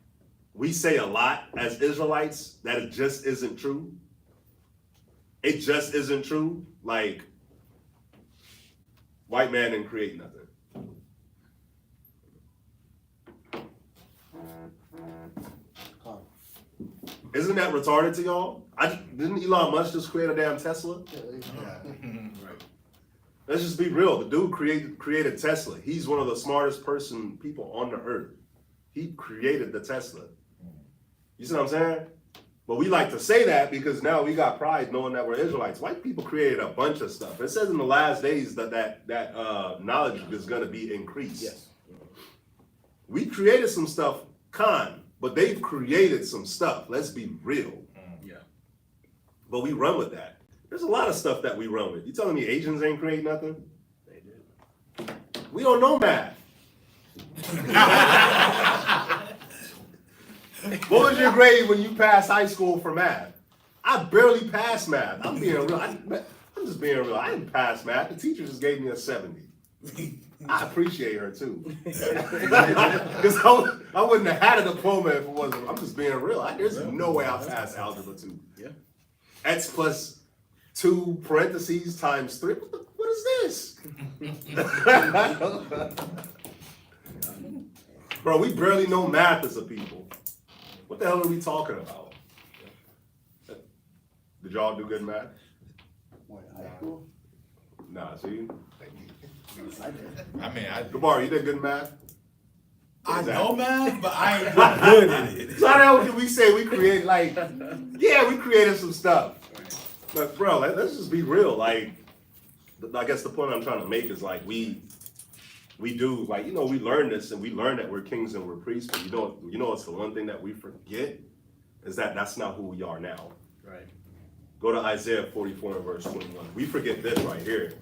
S1: we say a lot as Israelites that it just isn't true? It just isn't true. Like, white man didn't create nothing. Isn't that retarded to y'all? Didn't Elon Musk just create a damn Tesla? Let's just be real. The dude created Tesla. He's one of the smartest people on the earth. He created the Tesla. You see what I'm saying? But we like to say that because now we got pride knowing that we're Israelites. White people created a bunch of stuff. It says in the last days that knowledge is going to be increased.
S2: Yes.
S1: We created some stuff, but they've created some stuff. Let's be real.
S2: Yeah.
S1: But we run with that. There's a lot of stuff that we run with. You telling me Asians ain't create nothing?
S2: They did.
S1: We don't know math. What was your grade when you passed high school for math? I barely passed math. I'm being real. I'm just being real. I didn't pass math. The teacher just gave me a 70. I appreciate her too. Because I wouldn't have had a diploma if it wasn't. I'm just being real. There's no way I passed algebra 2.
S2: Yeah.
S1: X plus 2 parentheses times 3. What is this? Bro, we barely know math as a people. What the hell are we talking about? Did y'all do good math?
S7: What, high school?
S1: Nah, see?
S7: I did.
S5: I mean,
S1: Gabar, you did good math?
S6: I know math, but I ain't good at it.
S1: So how can we say we create, like, yeah, we created some stuff. But bro, let's just be real. Like, I guess the point I'm trying to make is like we do, like, you know, we learn this and we learn that we're kings and we're priests, but you know it's the one thing that we forget is that that's not who we are now.
S2: Right.
S1: Go to Isaiah 44 and verse 21. We forget this right here.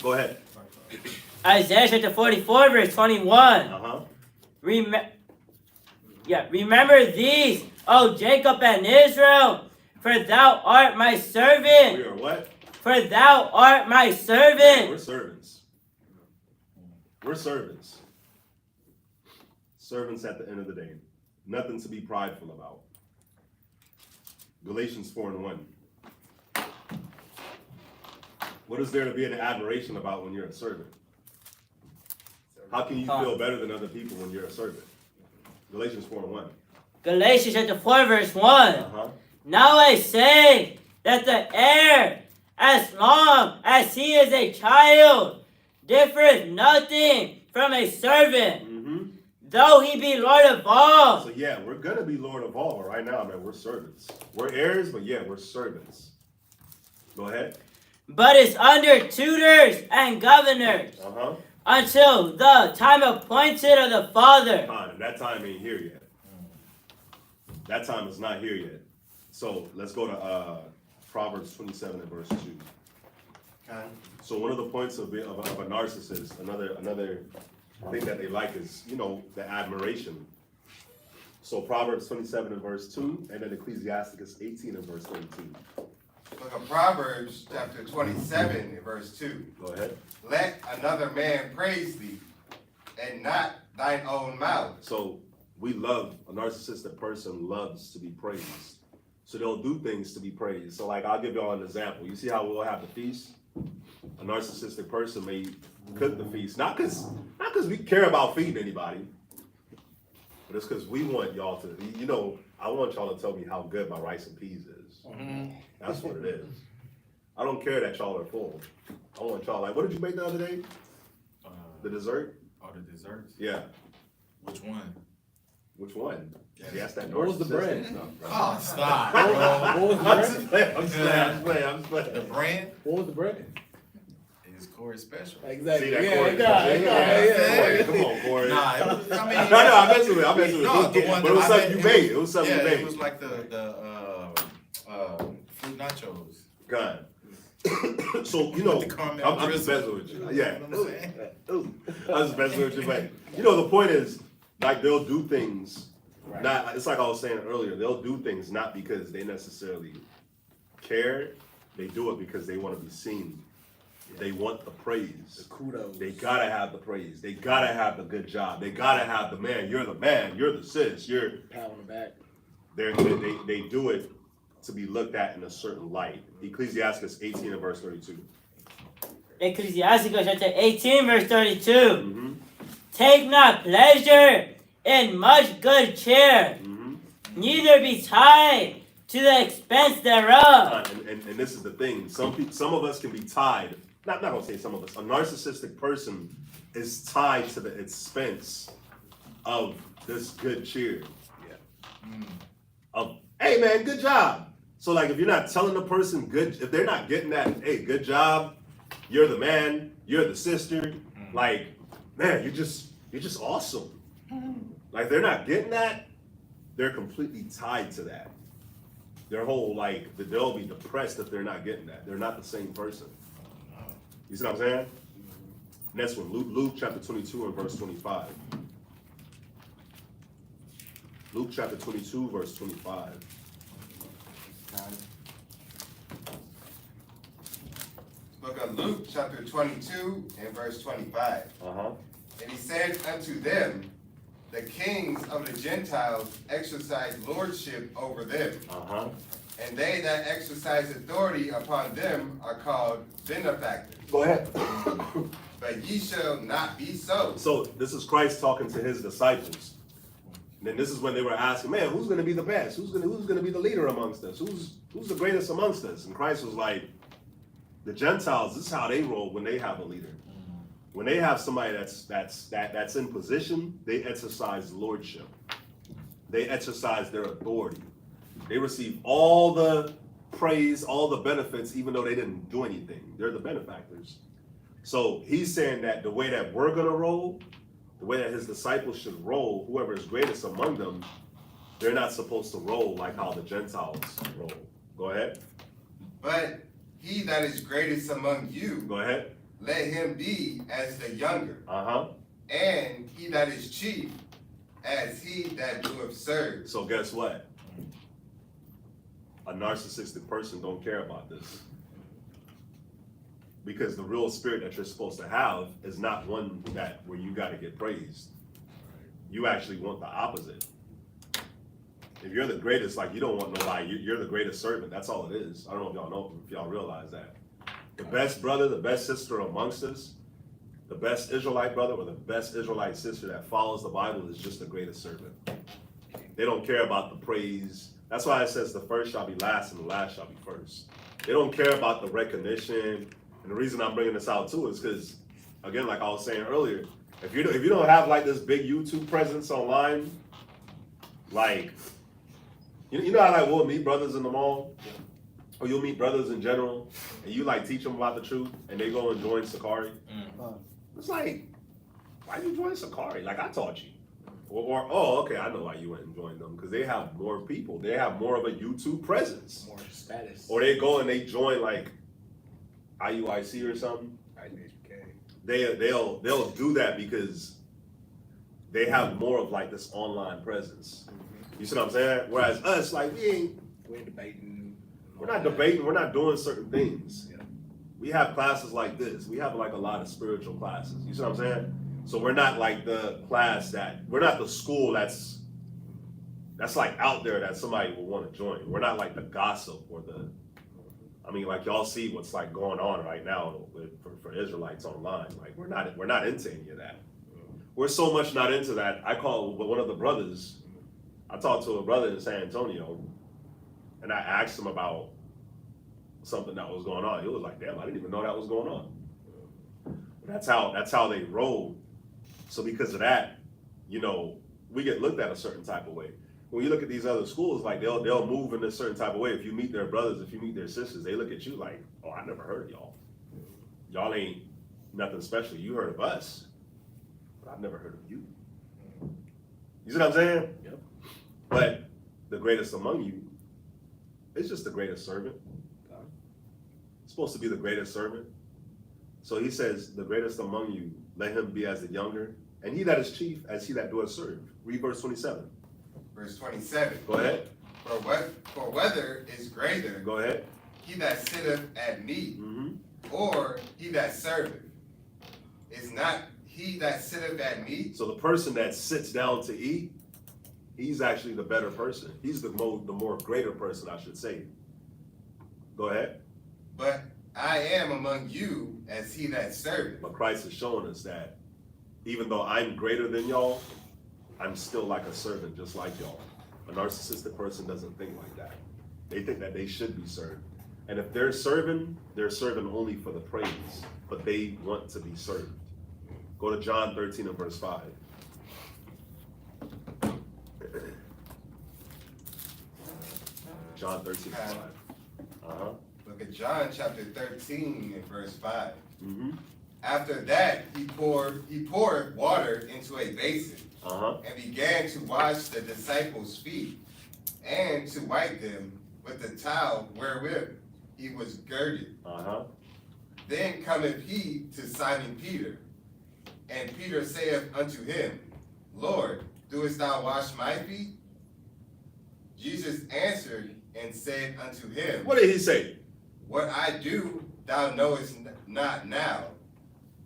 S1: Go ahead.
S8: Isaiah chapter 44, verse 21.
S1: Uh-huh.
S8: Remember these, O Jacob and Israel. For thou art my servant.
S1: We are what?
S8: For thou art my
S1: We're
S8: servant.
S1: servants. We're servants. Servants at the end of the day. Nothing to be prideful about. Galatians 4:1. What is there to be an admiration about when you're a servant? How can you feel better than other people when you're a servant? Galatians 4:1.
S8: Galatians chapter 4 verse 1.
S1: Uh-huh.
S8: Now I say that the heir, as long as he is a child, differeth nothing from a servant, though he be Lord of all.
S1: So yeah, we're gonna be Lord of all right now, man. We're servants. We're heirs, but yeah, we're servants. Go ahead.
S8: But is under tutors and governors
S1: Uh-huh.
S8: until the time appointed of the Father.
S1: Fine, and that time ain't here yet. That time is not here yet. So let's go to Proverbs 27 and verse 2. So one of the points of a narcissist, another thing that they like is, the admiration. So Proverbs 27 and verse 2, and then Ecclesiasticus 18 and verse 32.
S4: Book of Proverbs, chapter 27 and verse 2.
S1: Go ahead.
S4: Let another man praise thee, and not thine own mouth.
S1: So a narcissistic person loves to be praised. So they'll do things to be praised. So like, I'll give y'all an example. You see how we'll have the feast? A narcissistic person may cook the feast, not because we care about feeding anybody, but it's because we want y'all to, I want y'all to tell me how good my rice and peas is. That's what it is. I don't care that y'all are full. I want y'all like, what did you make the other day? The dessert?
S5: Oh, the desserts?
S1: Yeah.
S5: Which one?
S1: Which one?
S5: Yeah.
S1: See, that's that
S2: What was the bread?
S1: narcissistic stuff, bro.
S5: Oh, stop,
S2: What
S5: bro.
S2: was the
S1: I'm
S2: bread?
S1: just playing. I'm just playing.
S5: The brand
S2: What was the bread?
S5: is Corey Special.
S2: Exactly.
S1: See that
S2: Yeah,
S1: Corey?
S2: yeah.
S1: Come on, Corey.
S5: Nah, it was, I mean,
S1: I'm messing with it.
S5: No, the one
S1: But it was
S5: that I
S1: something
S5: made,
S1: you made. It was something you
S5: yeah,
S1: made.
S5: it was like the fruit nachos.
S1: God. So,
S5: The caramel
S1: I'm just
S5: drizzle.
S1: messing with you. Yeah.
S5: You know what I'm saying?
S1: I'm just messing with you, but the point is, like, they'll do things.
S2: Right.
S1: Not. It's like I was saying earlier. They'll do things not because they necessarily care. They do it because they want to be seen. They want the praise.
S2: The kudos.
S1: They gotta have the praise. They gotta have the good job. They gotta have the man. You're the man. You're the sis. You're.
S2: Pat on the back.
S1: They do it to be looked at in a certain light. Ecclesiasticus 18 and verse 32.
S8: Ecclesiastes chapter 18 verse 32. Take not pleasure in much good cheer, neither be tied to the expense thereof.
S1: And this is the thing. Some of us can be tied. Not gonna say some of us. A narcissistic person is tied to the expense of this good cheer. Of, hey man, good job. So like, if you're not telling the person if they're not getting that, hey, good job, you're the man, you're the sister, like, man, you're just awesome. Like, they're not getting that, they're completely tied to that. Their whole, like, they'll be depressed if they're not getting that. They're not the same person. You see what I'm saying? Next one, Luke chapter 22 and verse 25. Luke chapter 22, verse 25.
S4: Book of Luke, chapter 22 and verse 25.
S1: Uh-huh.
S4: And he said unto them, the kings of the Gentiles exercise lordship over them,
S1: Uh-huh.
S4: and they that exercise authority upon them are called benefactors.
S1: Go ahead.
S4: But ye shall not be so.
S1: So this is Christ talking to his disciples. And then this is when they were asking, man, who's gonna be the best? Who's gonna be the leader amongst us? Who's the greatest amongst us? And Christ was like, the Gentiles, this is how they roll when they have a leader. When they have somebody that's in position, they exercise lordship. They exercise their authority. They receive all the praise, all the benefits, even though they didn't do anything. They're the benefactors. So he's saying that the way that we're gonna roll, the way that his disciples should roll, whoever is greatest among them, they're not supposed to roll like how the Gentiles roll. Go ahead.
S4: But he that is greatest among you,
S1: Go ahead.
S4: let him be as the younger,
S1: Uh-huh.
S4: and he that is chief, as he that doeth serve.
S1: So guess what? a narcissistic person don't care about this. Because the real spirit that you're supposed to have is not one that where you gotta get praised. You actually want the opposite. If you're the greatest, like you don't want nobody, you're the greatest servant. That's all it is. I don't know if y'all know, if y'all realize that. The best brother, the best sister amongst us, the best Israelite brother or the best Israelite sister that follows the Bible is just the greatest servant. They don't care about the praise. That's why it says the first shall be last and the last shall be first. They don't care about the recognition. And the reason I'm bringing this out too is because, again, like I was saying earlier, if you don't have like this big YouTube presence online, like, you know how like we'll meet brothers in the mall, or you'll meet brothers in general, and you like teach them about the truth, and they go and join Sakari. It's like, why you join Sakari? Like I taught you. Or oh, okay, I know why you went and joined them, because they have more people. They have more of a YouTube presence.
S2: More status.
S1: Or they go and they join like IUIC or something. They'll do that because they have more of like this online presence. You see what I'm saying? Whereas us, like
S2: We're debating.
S1: we're not debating, we're not doing certain things. We have classes like this. We have like a lot of spiritual classes. You see what I'm saying? So we're not like the class we're not the school that's like out there that somebody will want to join. We're not like the gossip or like y'all see what's like going on right now for Israelites online. Like we're not into any of that. We're so much not into that. I call one of the brothers, I talked to a brother in San Antonio, and I asked him about something that was going on. He was like, damn, I didn't even know that was going on. That's how they roll. So because of that, we get looked at a certain type of way. When you look at these other schools, like they'll move in a certain type of way. If you meet their brothers, if you meet their sisters, they look at you like, oh, I never heard of y'all. Y'all ain't nothing special. You heard of us, but I've never heard of you. You see what I'm saying?
S2: Yep.
S1: But the greatest among you is just the greatest servant. It's supposed to be the greatest servant. So he says, the greatest among you, let him be as the younger, and he that is chief as he that doeth serve. Read verse 27.
S4: Verse 27.
S1: Go ahead.
S4: For whether is greater,
S1: Go ahead.
S4: he that sitteth at meat,
S1: Mm-hmm.
S4: or he that serveth? Is not he that sitteth at meat?
S1: So the person that sits down to eat, he's actually the better person. He's the more greater person, I should say. Go ahead.
S4: But I am among you as he that serveth.
S1: But Christ is showing us that even though I'm greater than y'all, I'm still like a servant just like y'all. A narcissistic person doesn't think like that. They think that they should be served. And if they're serving only for the praise, but they want to be served. Go to John 13 and verse 5. John 13 and 5. Uh-huh.
S4: Look at John chapter 13 and verse 5.
S1: Mm-hmm.
S4: After that, he poured water into a basin,
S1: Uh-huh.
S4: and began to wash the disciples' feet, and to wipe them with the towel wherewith he was girded.
S1: Uh-huh.
S4: Then cometh he to Simon Peter, and Peter saith unto him, Lord, doest thou wash my feet? Jesus answered and said unto him,
S1: What did he say?
S4: What I do thou knowest not now,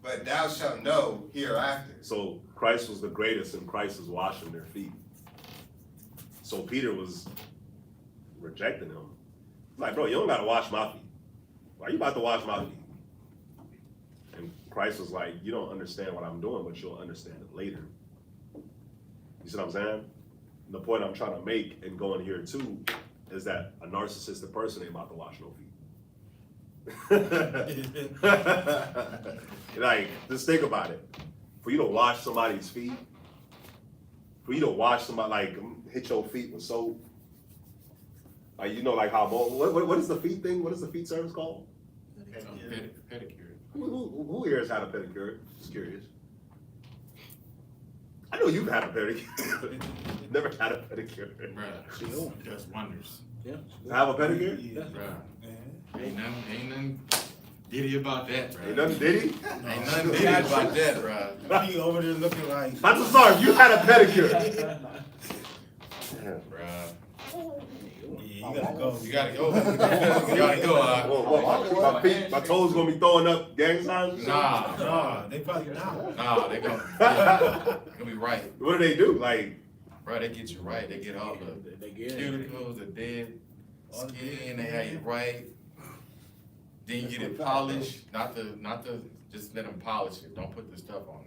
S4: but thou shalt know hereafter.
S1: So Christ was the greatest, and Christ is washing their feet. So Peter was rejecting him. Like, bro, you don't gotta wash my feet. Why you about to wash my feet? And Christ was like, you don't understand what I'm doing, but you'll understand it later. You see what I'm saying? The point I'm trying to make and going here too is that a narcissistic person ain't about to wash no feet. Like, just think about it. For you to wash somebody's feet, for you to wash somebody, like, hit your feet with soap, like, like how, what is the feet thing? What is the feet service called?
S5: Pedicure.
S1: Who here has had a pedicure? Just curious. I know you've had a pedicure. Never had a pedicure.
S5: Bruh, does wonders.
S1: Have a pedicure?
S6: Yeah.
S5: Bruh. Ain't nothing diddy about that, bruh.
S1: Ain't nothing diddy?
S5: Ain't nothing diddy about that, bruh.
S6: He over there looking like.
S1: I'm so sorry, you had a pedicure.
S5: Bruh.
S6: You gotta go.
S5: You gotta go. You gotta go.
S1: What, my toes gonna be throwing up gang signs?
S5: Nah,
S6: They probably not.
S5: nah, they gonna be right.
S1: What do they do? Like,
S5: Bro, they get you right. They get all the
S2: They get it.
S5: cuticles, the dead skin, they have you right. Then you get it polished, not to just let them polish it. Don't put the stuff on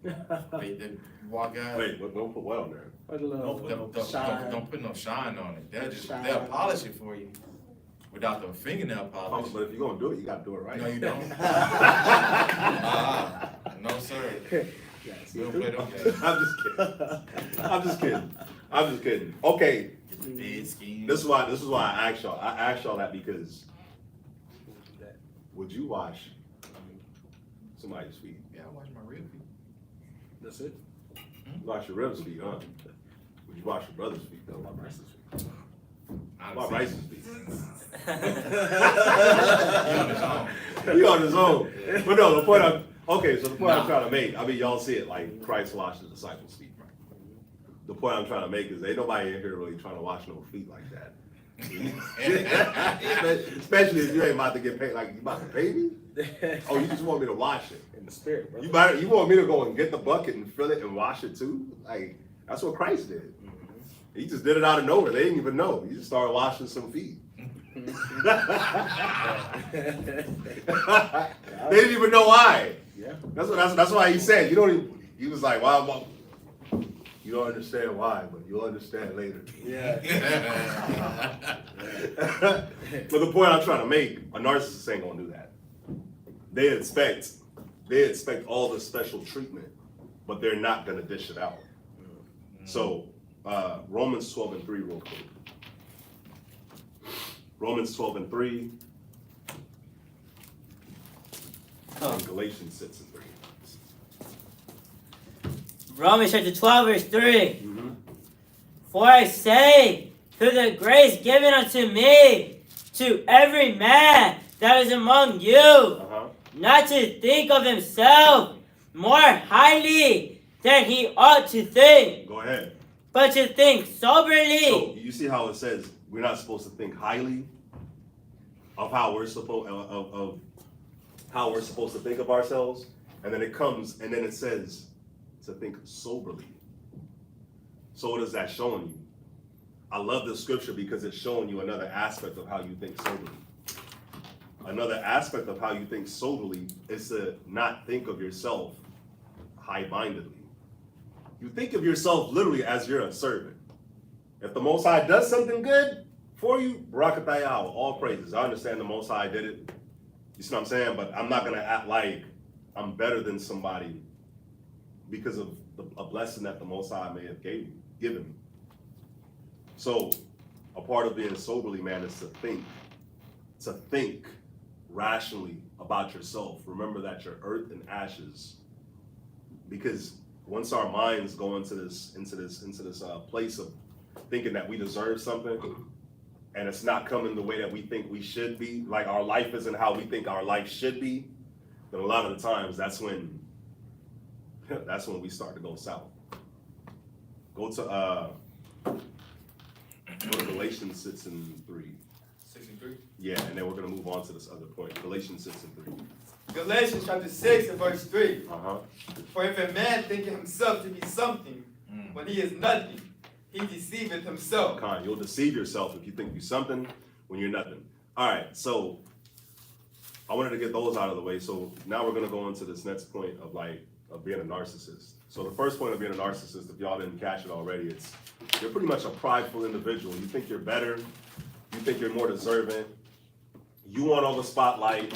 S5: there. They walk out.
S1: wait, don't put what on there?
S2: Put a little
S5: Don't put no shine on it. They'll polish it for you without the fingernail polish.
S1: But if you're gonna do it, you gotta do it right.
S5: No, you don't. No, sir. We don't play them games.
S1: I'm just kidding. Okay,
S5: Get the dead skin.
S1: this is why I asked y'all. I asked y'all that because would you wash somebody's feet?
S5: Yeah, I wash my real feet.
S2: That's it.
S1: You wash your ribs' feet, huh? Would you wash your brother's feet though? My Rice's feet. My Rice's feet. He on his own. But no, the point I'm trying to make, I mean, y'all see it like Christ washed the disciples' feet. The point I'm trying to make is ain't nobody in here really trying to wash no feet like that. Especially if you ain't about to get paid, like you about to pay me? Oh, you just want me to wash it?
S2: In the spirit, bro.
S1: You want me to go and get the bucket and fill it and wash it too? Like, that's what Christ did. He just did it out of nowhere. They didn't even know. He just started washing some feet. They didn't even know why.
S2: Yeah.
S1: That's why he said, he was like, well, you don't understand why, but you'll understand later.
S2: Yeah.
S1: But the point I'm trying to make, a narcissist ain't gonna do that. They expect all the special treatment, but they're not gonna dish it out. So, Romans 12:3 real quick. Romans 12:3. And Galatians 6:3.
S8: Romans chapter 12, verse 3. For I say, through the grace given unto me, to every man that is among you, not to think of himself more highly than he ought to think.
S1: Go ahead.
S8: But to think soberly.
S1: So you see how it says we're not supposed to think highly of how we're supposed to think of ourselves, and then it says to think soberly. So what is that showing you? I love this scripture because it's showing you another aspect of how you think soberly. Another aspect of how you think soberly is to not think of yourself high-mindedly. You think of yourself literally as you're a servant. If the Most High does something good for you, Barakatayahu, all praises. I understand the Most High did it. You see what I'm saying? But I'm not going to act like I'm better than somebody because of a blessing that the Most High may have given me. So a part of being soberly, man, is to think rationally about yourself. Remember that you're earth and ashes. Because once our minds go into this place of thinking that we deserve something, and it's not coming the way that we think we should be, like our life isn't how we think our life should be, then a lot of the times that's when we start to go south. Go to Galatians 6:3.
S3: 6:3.
S1: Yeah, and then we're gonna move on to this other point. Galatians 6:3.
S3: Galatians chapter 6 and verse 3.
S1: Uh-huh.
S3: For if a man thinketh himself to be something, when he is nothing, he deceiveth himself.
S1: Con, you'll deceive yourself if you think you're something when you're nothing. All right, so I wanted to get those out of the way. So now we're gonna go into this next point of being a narcissist. So the first point of being a narcissist, if y'all didn't catch it already, it's you're pretty much a prideful individual. You think you're better. You think you're more deserving. You want all the spotlight.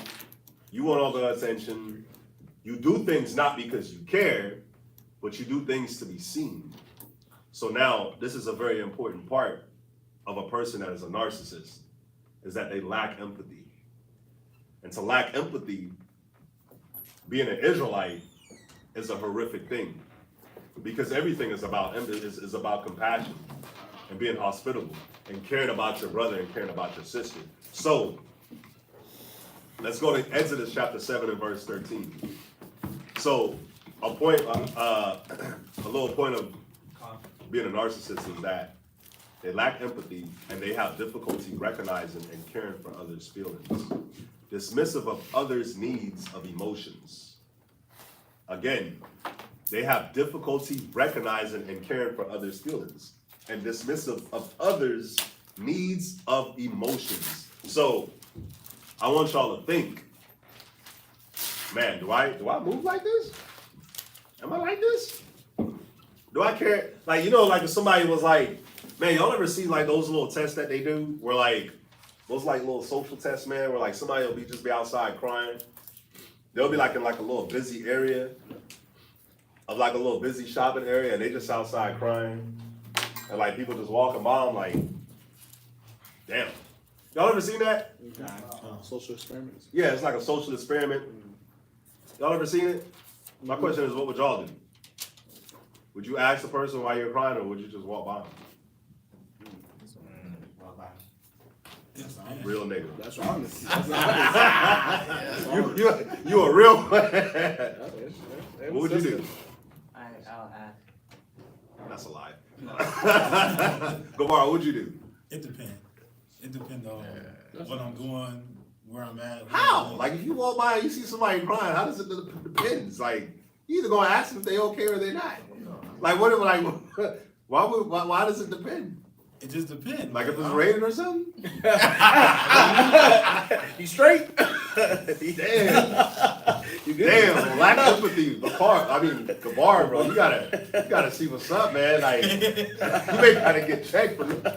S1: You want all the attention. You do things not because you care, but you do things to be seen. So now, this is a very important part of a person that is a narcissist, is that they lack empathy. And to lack empathy, being an Israelite is a horrific thing. Because everything is about is about compassion and being hospitable and caring about your brother and caring about your sister. So, let's go to Exodus chapter 7 and verse 13. So, a little point of being a narcissist is that They lack empathy, and they have difficulty recognizing and caring for others' feelings. Dismissive of others' needs of emotions. Again, they have difficulty recognizing and caring for others' feelings, and dismissive of others' needs of emotions. So, I want y'all to think, man, do I move like this? Am I like this? Do I care? Like, you know, like if somebody was like, man, y'all ever see like those little tests that they do where like, those like little social tests, man, where like somebody will just be outside crying. They'll be like in like a little busy area of like a little busy shopping area and they just outside crying. And like people just walking by them like, damn. Y'all ever seen that?
S2: Social experiments.
S1: Yeah, it's like a social experiment. Y'all ever seen it? My question is, what would y'all do? Would you ask the person why you're crying, or would you just walk by them?
S6: Yes, I am.
S1: Real nigga.
S2: That's honest.
S1: You a real what
S2: What
S1: would you do?
S8: I'll ask.
S1: That's a lie. Gabar, what would you do?
S6: It depends. It depends on what I'm doing, where I'm at.
S1: How? Like if you walk by and you see somebody crying, how does it depend? It's like you either gonna ask them if they okay or they not. Like what? Like why does it depend?
S6: It just depends.
S1: Like if it's raining or something?
S2: You straight?
S1: Damn.
S2: You good?
S1: Damn, lack of empathy. Gabar, bro, you gotta see what's up, man. Like you may gotta get checked for this.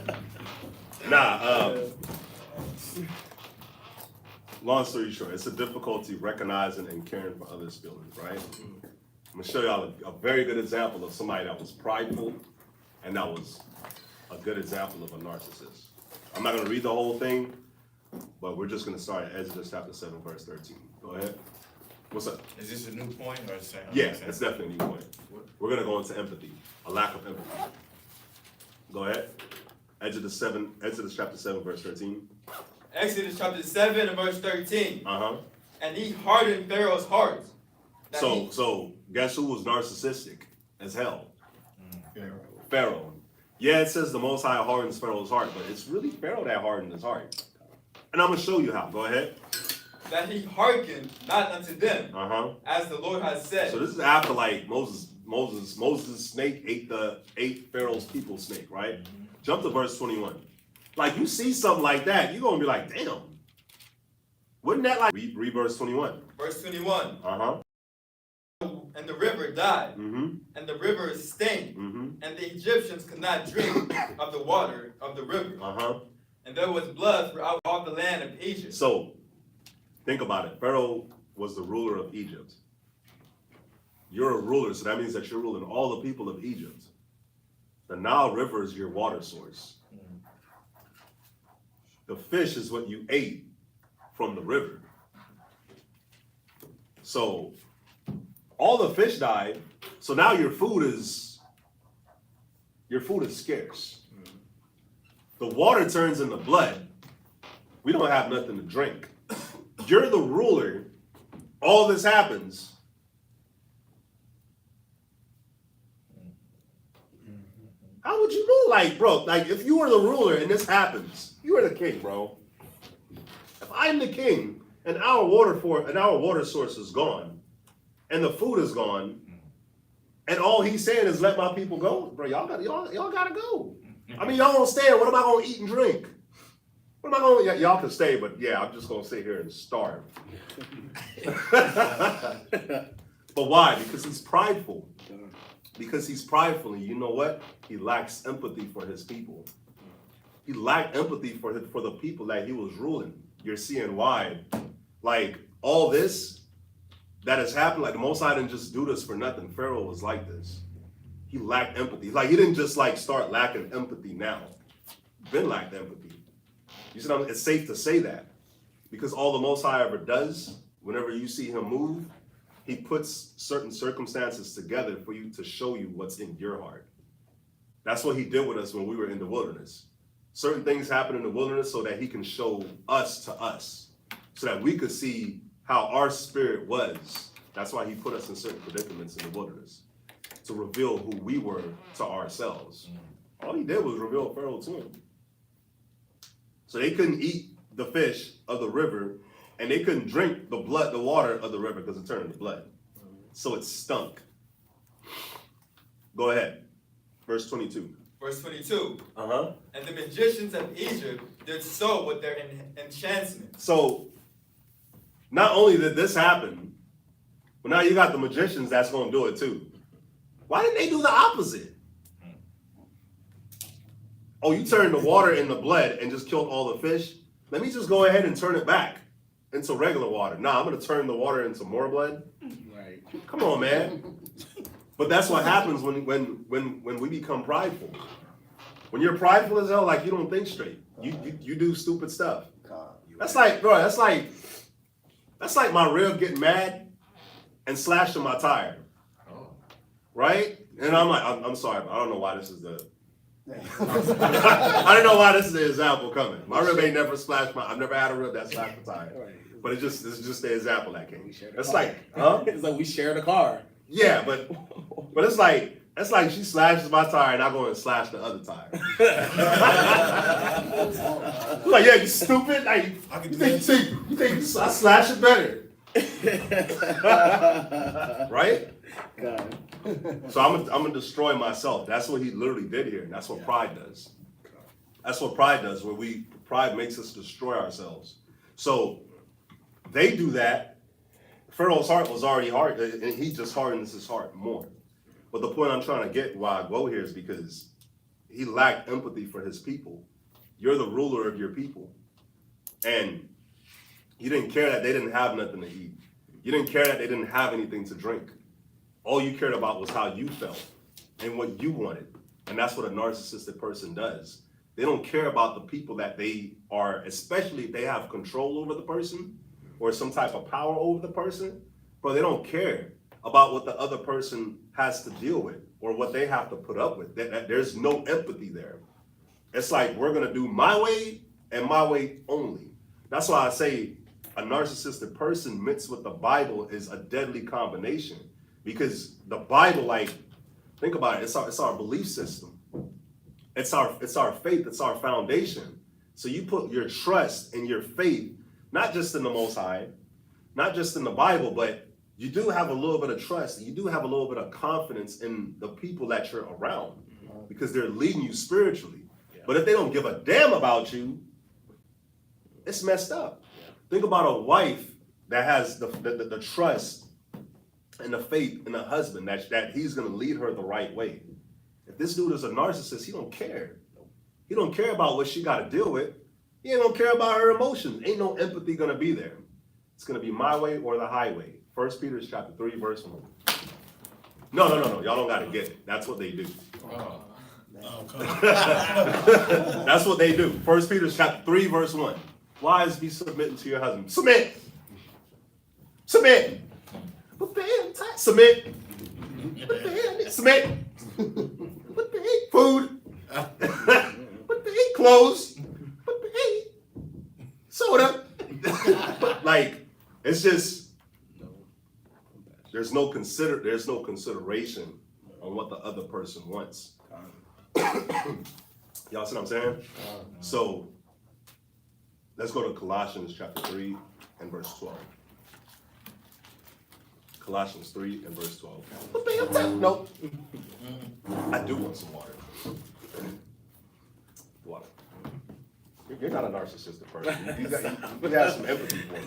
S1: Long story short, it's a difficulty recognizing and caring for others' feelings, right? I'm gonna show y'all a very good example of somebody that was prideful and that was a good example of a narcissist. I'm not gonna read the whole thing, but we're just gonna start at Exodus chapter 7, verse 13. Go ahead. What's up?
S5: Is this a new point or the same?
S1: Yeah, it's definitely a new point. We're gonna go into empathy, a lack of empathy. Go ahead. Exodus chapter 7, verse 13.
S3: Exodus chapter 7 and verse 13.
S1: Uh-huh.
S3: And he hardened Pharaoh's heart. that he-
S1: So guess who was narcissistic as hell? Pharaoh. Yeah, it says the Most High hardens Pharaoh's heart, but it's really Pharaoh that hardened his heart. And I'm gonna show you how. Go ahead.
S3: that he hearkened not unto them,
S1: Uh-huh.
S3: as the Lord has said.
S1: So this is after like Moses' snake ate Pharaoh's people snake, right? Jump to verse 21. Like you see something like that, you're gonna be like, damn. Wouldn't that like read verse 21?
S3: Verse 21.
S1: Uh-huh.
S3: And the river died,
S1: Mm-hmm.
S3: and the river stank,
S1: Mm-hmm.
S3: and the Egyptians could not drink of the water of the river.
S1: Uh-huh.
S3: And there was blood throughout all the land of Egypt.
S1: So think about it. Pharaoh was the ruler of Egypt. You're a ruler, so that means that you're ruling all the people of Egypt. The Nile River is your water source. The fish is what you ate from the river. So all the fish died. So now your food is scarce. The water turns into blood. We don't have nothing to drink. You're the ruler. All this happens. How would you know? Like, bro, like if you were the ruler and this happens, you are the king, bro. If I'm the king and our water source is gone, and the food is gone, and all he's saying is let my people go, bro. Y'all gotta go. I mean, y'all gonna stay. What am I gonna eat and drink? What am I gonna? Y'all can stay, but yeah, I'm just gonna sit here and starve. But why? Because he's prideful. Because he's prideful, and you know what? He lacks empathy for his people. He lacked empathy for the people that he was ruling. You're seeing why. Like, all this that has happened, like the Most High didn't just do this for nothing. Pharaoh was like this. He lacked empathy. Like, he didn't just like start lacking empathy now. Been lacked empathy. You see, it's safe to say that. Because all the Most High ever does, whenever you see him move, he puts certain circumstances together for you to show you what's in your heart. That's what he did with us when we were in the wilderness. Certain things happen in the wilderness so that he can show us to us, so that we could see how our spirit was. That's why he put us in certain predicaments in the wilderness, to reveal who we were to ourselves. All he did was reveal Pharaoh to him. So they couldn't eat the fish of the river, and they couldn't drink the water of the river because it turned into blood. So it stunk. Go ahead. Verse 22.
S3: Verse 22.
S1: Uh-huh.
S3: And the magicians of Egypt did so with their enchantments.
S1: So not only did this happen, but now you got the magicians that's going to do it too. Why didn't they do the opposite? Oh, you turned the water into blood and just killed all the fish? Let me just go ahead and turn it back into regular water. Nah, I'm going to turn the water into more blood.
S7: Right.
S1: Come on, man. But that's what happens when we become prideful. When you're prideful as hell, like you don't think straight. You do stupid stuff. That's like, bro, that's like my rib getting mad and slashing my tire. Right? And I'm like, I'm sorry, but I don't know why this is I don't know why this is the example coming. My rib ain't never splashed I've never had a rib that slashed my tire. But it's just the example that came. It's like, huh?
S2: It's like we share the car.
S1: Yeah, but it's like she slashes my tire and I go and slash the other tire. Like, yeah, you stupid. Like, you think I slash it better. Right?
S7: God.
S1: So I'm gonna destroy myself. That's what he literally did here. And that's what pride does. That's what pride does, pride makes us destroy ourselves. So they do that. Pharaoh's heart was already hard, and he just hardens his heart more. But the point I'm trying to get why I go here is because he lacked empathy for his people. You're the ruler of your people. And you didn't care that they didn't have nothing to eat. You didn't care that they didn't have anything to drink. All you cared about was how you felt and what you wanted. And that's what a narcissistic person does. They don't care about the people that they are, especially if they have control over the person or some type of power over the person, but they don't care about what the other person has to deal with or what they have to put up with. There's no empathy there. It's like, we're gonna do my way and my way only. That's why I say a narcissistic person mixed with the Bible is a deadly combination, because the Bible, like, think about it, it's our belief system. It's our faith, it's our foundation. So you put your trust and your faith, not just in the Most High, not just in the Bible, but you do have a little bit of trust. You do have a little bit of confidence in the people that you're around because they're leading you spiritually. Yeah. But if they don't give a damn about you, it's messed up. Yeah. Think about a wife that has the trust and the faith in a husband that he's going to lead her the right way. If this dude is a narcissist, he don't care. He don't care about what she got to deal with. He ain't don't care about her emotions. Ain't no empathy going to be there. It's going to be my way or the highway. 1 Peter chapter 3, verse 1. No. Y'all don't got to get it. That's what they do.
S6: Oh,
S1: That's what they do. 1 Peter chapter 3, verse 1. Wives, be submitting to your husband. Submit. Submit. Put the hand tight. Submit. Put the hand. Submit. Put the hand. Food. Put the hand. Clothes. Put the hand. Soda. Like, it's just, there's no consideration on what the other person wants. Y'all see what I'm saying? So let's go to Colossians chapter 3 and verse 12. Colossians 3 and verse 12. Nope. I do want some water. Water. You're not a narcissistic person. You got some empathy for me.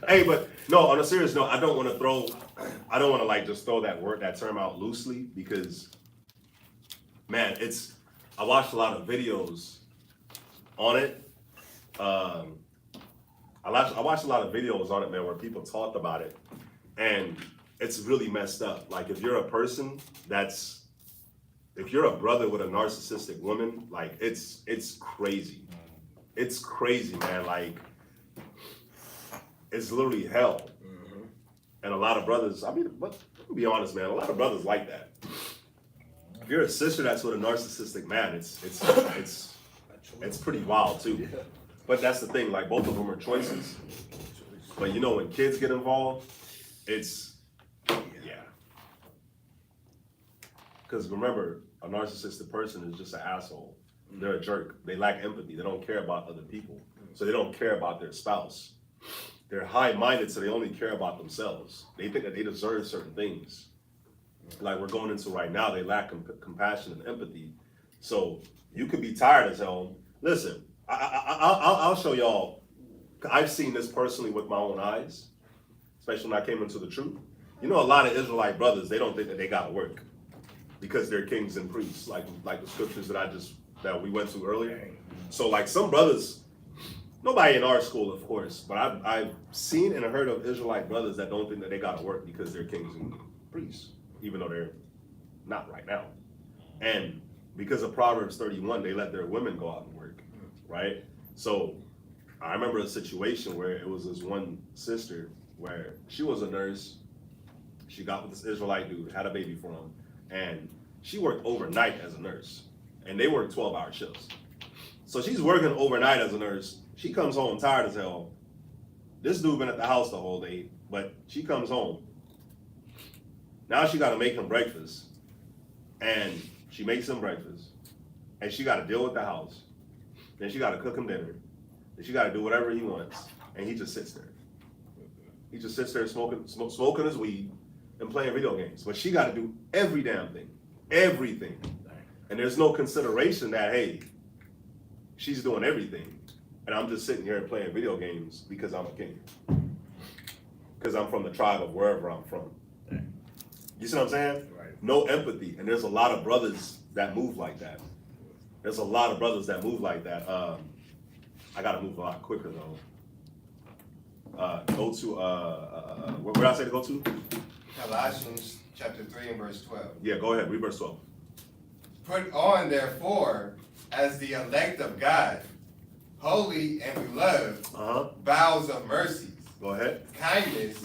S1: Hey, but no, on a serious note, I don't want to like just throw that term out loosely, because, man, I watched a lot of videos on it. I watched a lot of videos on it, man, where people talked about it, and it's really messed up. Like, if you're a person if you're a brother with a narcissistic woman, like, it's crazy. It's crazy, man. Like, it's literally hell. Mm-hmm. And a lot of brothers, but to be honest, man, a lot of brothers like that. If you're a sister that's with a narcissistic man, it's pretty wild too. But that's the thing, like, both of them are choices. But you know, when kids get involved, it's, yeah. Because remember, a narcissistic person is just an asshole. They're a jerk. They lack empathy. They don't care about other people. So they don't care about their spouse. They're high-minded, so they only care about themselves. They think that they deserve certain things. Like we're going into right now, they lack compassion and empathy. So you could be tired as hell. Listen, I'll show y'all. I've seen this personally with my own eyes, especially when I came into the truth. You know, a lot of Israelite brothers, they don't think that they gotta work because they're kings and priests, like the scriptures that we went to earlier. So like some brothers, nobody in our school, of course, but I've seen and heard of Israelite brothers that don't think that they gotta work because they're kings and priests, even though they're not right now. And because of Proverbs 31, they let their women go out and work, right? So I remember a situation where it was this one sister where she was a nurse. She got with this Israelite dude, had a baby for him, and she worked overnight as a nurse. And they worked 12-hour shifts. So she's working overnight as a nurse. She comes home tired as hell. This dude been at the house the whole day, but she comes home. Now she gotta make him breakfast. And she makes him breakfast. And she gotta deal with the house. Then she gotta cook him dinner. Then she gotta do whatever he wants. And he just sits there. He just sits there smoking his weed and playing video games. But she gotta do every damn thing. Everything. And there's no consideration that, hey, she's doing everything. And I'm just sitting here playing video games because I'm a king. Because I'm from the tribe of wherever I'm from. You see what I'm saying?
S2: Right.
S1: No empathy. And there's a lot of brothers that move like that. There's a lot of brothers that move like that. I gotta move a lot quicker though. Go to, where did I say to go to?
S4: Colossians chapter 3 and verse 12.
S1: Yeah, go ahead, read verse 12.
S4: Put on, therefore, as the elect of God, holy and beloved, bowels of mercies,
S1: Go ahead.
S4: kindness,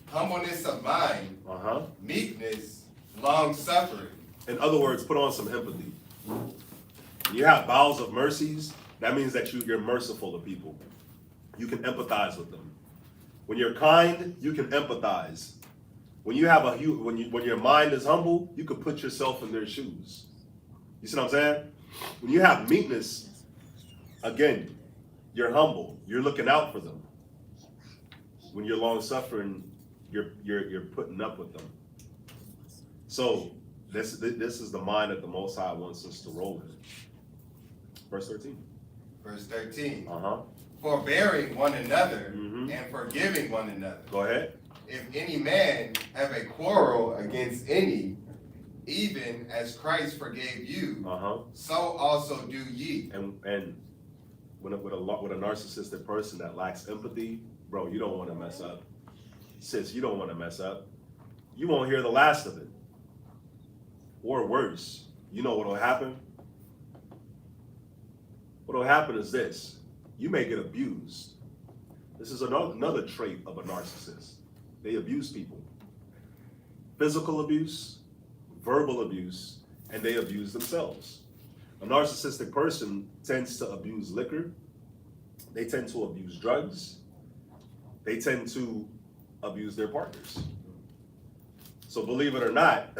S4: humbleness of mind, meekness, long suffering.
S1: In other words, put on some empathy. When you have bowels of mercies, that means that you're merciful to people. You can empathize with them. When you're kind, you can empathize. When you have when your mind is humble, you can put yourself in their shoes. You see what I'm saying? When you have meekness, again, you're humble. You're looking out for them. When you're long suffering, you're putting up with them. So this is the mind that the Most High wants us to roll in. Verse 13.
S4: Verse 13.
S1: Uh-huh.
S4: Forbearing one another and forgiving one another.
S1: Go ahead.
S4: If any man have a quarrel against any, even as Christ forgave you, so also do ye.
S1: And with a narcissistic person that lacks empathy, bro, you don't want to mess up. Sis, you don't want to mess up. You won't hear the last of it. Or worse, you know what'll happen? What'll happen is this. You may get abused. This is another trait of a narcissist. They abuse people. Physical abuse, verbal abuse, and they abuse themselves. A narcissistic person tends to abuse liquor. They tend to abuse drugs. They tend to abuse their partners. So believe it or not,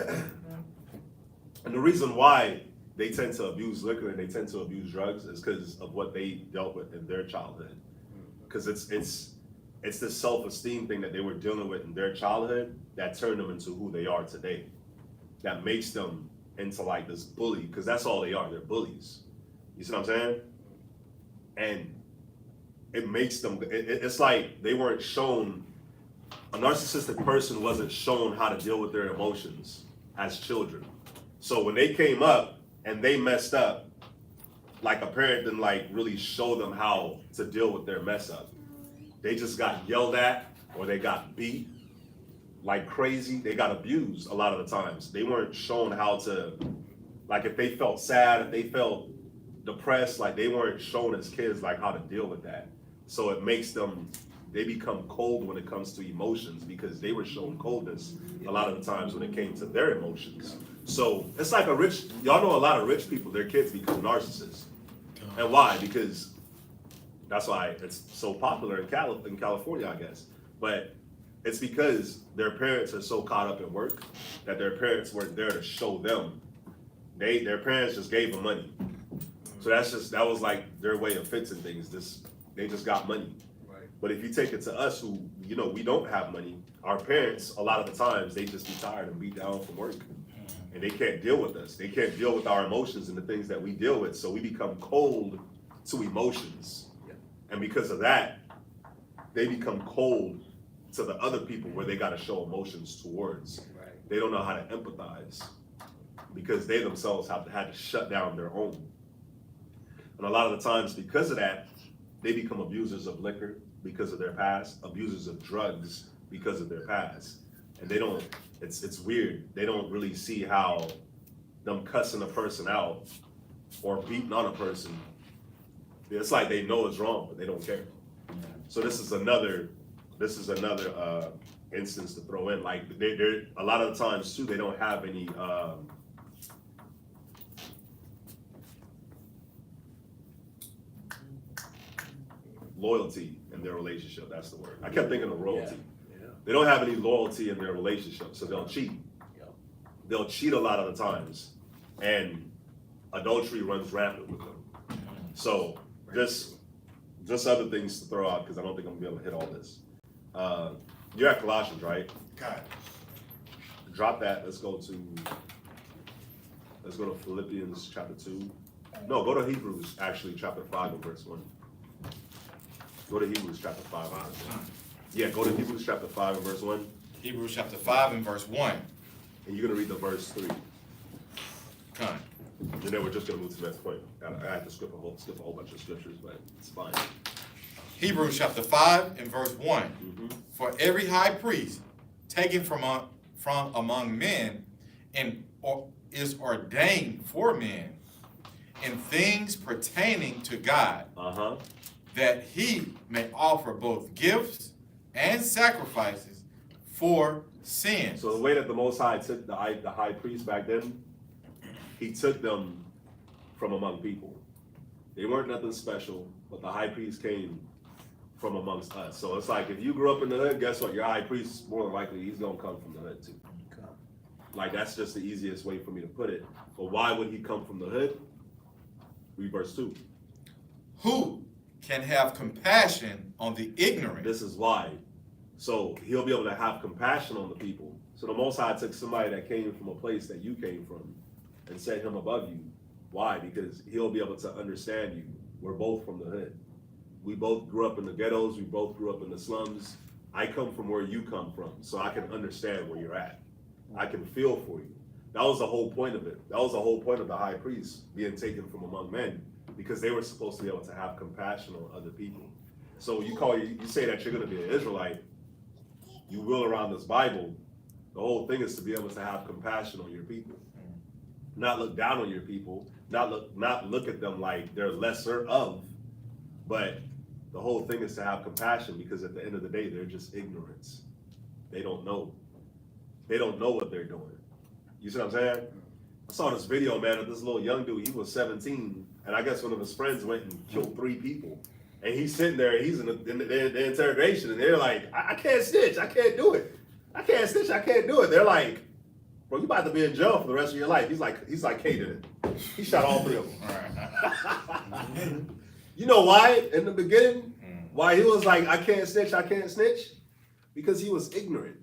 S1: and the reason why they tend to abuse liquor and they tend to abuse drugs is because of what they dealt with in their childhood. Because it's this self-esteem thing that they were dealing with in their childhood that turned them into who they are today. That makes them into like this bully, because that's all they are, they're bullies. You see what I'm saying? And it makes them, it's like they weren't shown, a narcissistic person wasn't shown how to deal with their emotions as children. So when they came up and they messed up, like a parent didn't like really show them how to deal with their mess up. They just got yelled at or they got beat like crazy. They got abused a lot of the times. They weren't shown how to, like if they felt sad, if they felt depressed, like they weren't shown as kids like how to deal with that. So it makes them, they become cold when it comes to emotions because they were shown coldness a lot of the times when it came to their emotions. So it's like y'all know a lot of rich people, their kids become narcissists. And why? Because that's why it's so popular in California, I guess. But It's because their parents are so caught up in work that their parents weren't there to show them. Their parents just gave them money. So that was like their way of fixing things. They just got money.
S4: Right.
S1: But if you take it to us who, we don't have money, our parents, a lot of the times, they just be tired and beat down from work. And they can't deal with us. They can't deal with our emotions and the things that we deal with. So we become cold to emotions.
S4: Yeah.
S1: And because of that, they become cold to the other people where they got to show emotions towards.
S4: Right.
S1: They don't know how to empathize because they themselves had to shut down their own. And a lot of the times, because of that, they become abusers of liquor because of their past, abusers of drugs because of their past. And they don't, it's weird. They don't really see how them cussing a person out or beating on a person, it's like they know it's wrong, but they don't care. So this is another instance to throw in. Like they're a lot of the times too, they don't have any loyalty in their relationship. That's the word. I kept thinking of royalty.
S7: Yeah.
S1: They don't have any loyalty in their relationship, so they'll cheat.
S7: Yep.
S1: They'll cheat a lot of the times, and adultery runs rampant with them. So just other things to throw out because I don't think I'm gonna be able to hit all this. You're at Colossians, right?
S4: God.
S1: Drop that. Let's go to Philippians chapter 2. No, go to Hebrews actually chapter 5 and verse 1. Go to Hebrews chapter 5, honestly. Yeah, go to Hebrews chapter 5 and verse 1.
S5: Hebrews chapter 5 and verse 1.
S1: And you're gonna read the verse 3.
S5: Come.
S1: And then we're just gonna move to the next point. I had to skip a whole bunch of scriptures, but it's fine.
S5: Hebrews chapter 5 and verse 1.
S1: Mm-hmm.
S5: For every high priest taken from among men is ordained for men in things pertaining to God, that he may offer both gifts and sacrifices for sin.
S1: So the way that the Most High took the high priest back then, he took them from among people. They weren't nothing special, but the high priest came from amongst us. So it's like if you grew up in the hood, guess what? Your high priest, more than likely, he's gonna come from the hood too. Like that's just the easiest way for me to put it. But why would he come from the hood? Read verse 2.
S5: Who can have compassion on the ignorant?
S1: This is why. So he'll be able to have compassion on the people. So the Most High took somebody that came from a place that you came from and set him above you. Why? Because he'll be able to understand you. We're both from the hood. We both grew up in the ghettos. We both grew up in the slums. I come from where you come from, so I can understand where you're at. I can feel for you. That was the whole point of it. That was the whole point of the high priest being taken from among men, because they were supposed to be able to have compassion on other people. So you say that you're going to be an Israelite, you will around this Bible. The whole thing is to be able to have compassion on your people, not look down on your people, not look at them like they're lesser of, but the whole thing is to have compassion, because at the end of the day, they're just ignorance. They don't know. They don't know what they're doing. You see what I'm saying? I saw this video, man, of this little young dude. He was 17, and I guess one of his friends went and killed 3 people. And he's sitting there, and he's in the interrogation, and they're like, I can't snitch, I can't do it. I can't snitch, I can't do it. They're like, bro, you about to be in jail for the rest of your life. He's like, K did it. He shot all 3 of them. You know why, in the beginning? Why he was like, I can't snitch, I can't snitch? Because he was ignorant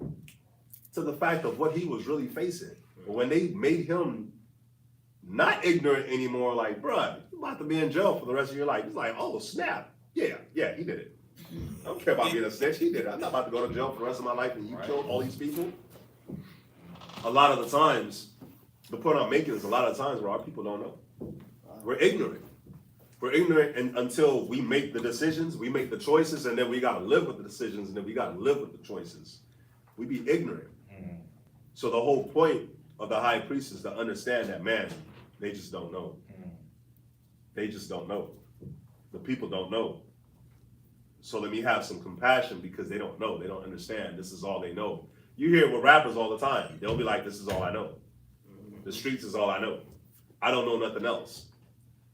S1: to the fact of what he was really facing. But when they made him not ignorant anymore, like, bruh, you about to be in jail for the rest of your life. He's like, oh, snap. Yeah, he did it. I don't care about being a snitch, he did it. I'm not about to go to jail for the rest of my life and you killed all these people. A lot of the times, the point I'm making is a lot of times where our people don't know. We're ignorant. We're ignorant until we make the decisions, we make the choices, and then we gotta live with the decisions, and then we gotta live with the choices. We be ignorant. So the whole point of the high priest is to understand that, man, they just don't know. They just don't know. The people don't know. So let me have some compassion, because they don't know. They don't understand. This is all they know. You hear with rappers all the time. They'll be like, this is all I know. The streets is all I know. I don't know nothing else.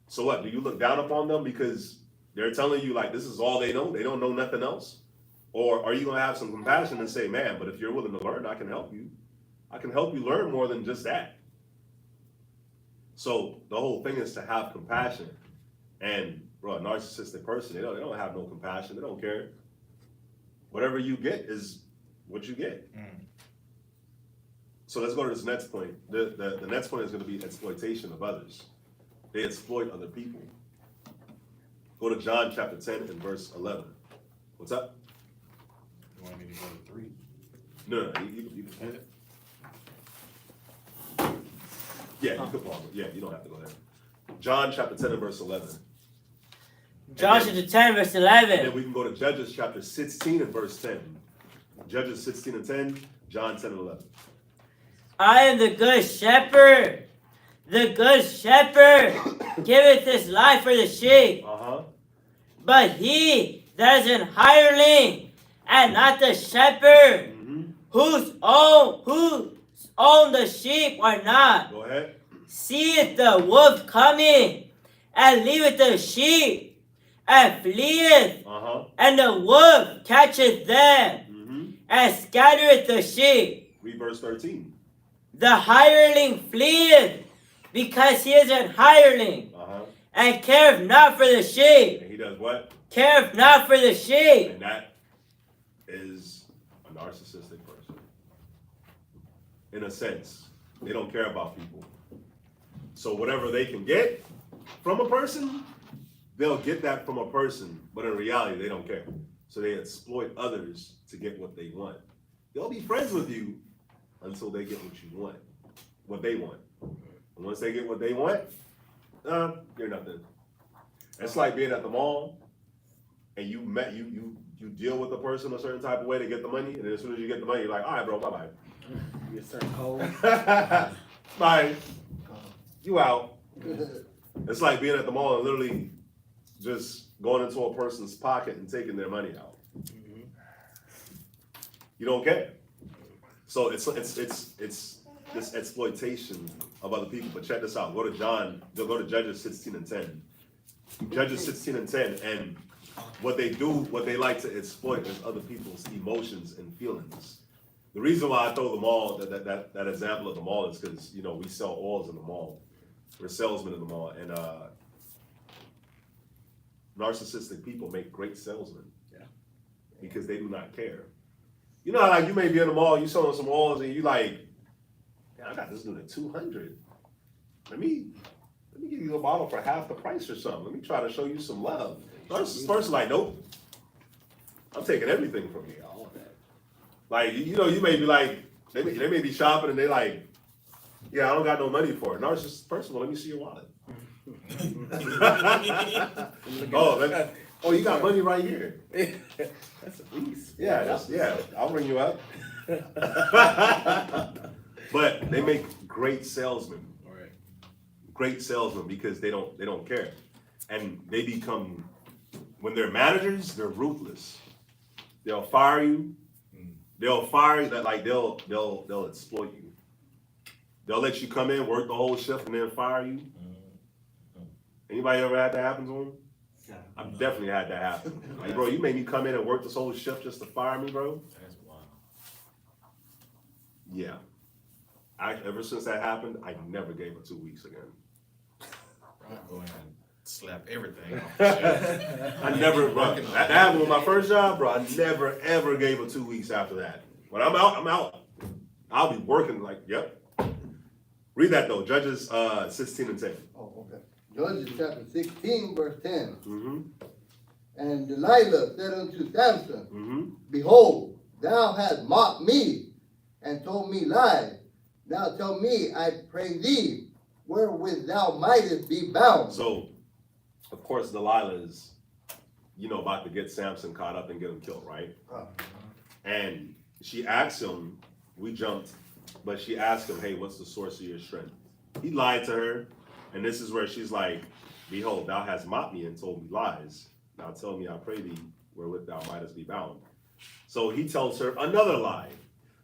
S1: So what? Do you look down upon them because they're telling you like this is all they know? They don't know nothing else? Or are you gonna have some compassion and say, man, but if you're willing to learn, I can help you. I can help you learn more than just that. So the whole thing is to have compassion. And bro, a narcissistic person, they don't have no compassion. They don't care. Whatever you get is what you get. So let's go to this next point. The next point is going to be exploitation of others. They exploit other people. Go to John chapter 10 and verse 11. What's up?
S5: You want me to go to 3?
S1: No, you can. Yeah, you can pause it. Yeah, you don't have to go there. John chapter 10 and verse 11.
S8: John chapter 10, verse
S1: And
S8: 11.
S1: then we can go to Judges chapter 16 and verse 10. Judges 16 and 10, John 10 and 11.
S8: I am the good shepherd. The good shepherd giveth his life for the sheep. But he that is an hireling and not the shepherd, whose own the sheep are not,
S1: Go ahead.
S8: seeth the wolf coming, and leaveth the sheep, and fleeth, and the wolf catcheth them, and scattereth the sheep.
S1: Read verse 13.
S8: The hireling fleeth, because he is an hireling, and careth not for the sheep.
S1: And he does what?
S8: Careth not for the sheep.
S1: And that is a narcissistic person. In a sense, they don't care about people. So whatever they can get from a person, they'll get that from a person. But in reality, they don't care. So they exploit others to get what they want. They'll be friends with you until they get what you want, what they want. And once they get what they want, you're nothing. It's like being at the mall and you deal with the person a certain type of way to get the money, and then as soon as you get the money, you're like, all right, bro, bye-bye.
S7: You start cold.
S1: Bye. You out. It's like being at the mall and literally just going into a person's pocket and taking their money out. You don't care. So it's this exploitation of other people. But check this out. Go to Judges 16 and 10. Judges 16 and 10, and what they like to exploit is other people's emotions and feelings. The reason why I throw the mall, that example of the mall, is because we sell oils in the mall. We're salesmen in the mall, and narcissistic people make great salesmen. Yeah. Because they do not care. You know how like you may be in the mall, you selling some oils, and you like, I got this dude at $200. Let me give you a bottle for half the price or something. Let me try to show you some love. First, like, nope. I'm taking everything from you. All of that. Like, you may be like, they may be shopping and they like, yeah, I don't got no money for it. Narcissist, first of all, let me see your wallet. Oh, you got money right here.
S2: That's a beast.
S1: Yeah, I'll bring you up. But they make great salesmen.
S5: Right.
S1: Great salesmen because they don't care. And they become, when they're managers, they're ruthless. They'll fire you. They'll fire you, they'll exploit you. They'll let you come in, work the whole shift, and then fire you. Anybody ever had that happen to them? I've definitely had that happen. Like, bro, you made me come in and work this whole shift just to fire me, bro?
S5: That's wild.
S1: Yeah. Ever since that happened, I never gave her 2 weeks again.
S5: I'll go in and slap everything off the shelf.
S1: I never, bro. That happened with my first job, bro. I never, ever gave her 2 weeks after that. When I'm out, I'm out. I'll be working like, yep. Read that, though. Judges 16 and 10.
S7: Oh, okay. Judges chapter 16, verse 10.
S1: Mm-hmm.
S7: And Delilah said unto Samson,
S1: Mm-hmm.
S7: Behold, thou hast mocked me, and told me lies. Now tell me, I pray thee, wherewith thou mightest be bound.
S1: So, of course, Delilah is, about to get Samson caught up and get him killed, right? And she asked him, we jumped, but she asked him, hey, what's the source of your strength? He lied to her, and this is where she's like, behold, thou hast mocked me and told me lies. Now tell me, I pray thee, wherewith thou mightest be bound. So he tells her another lie.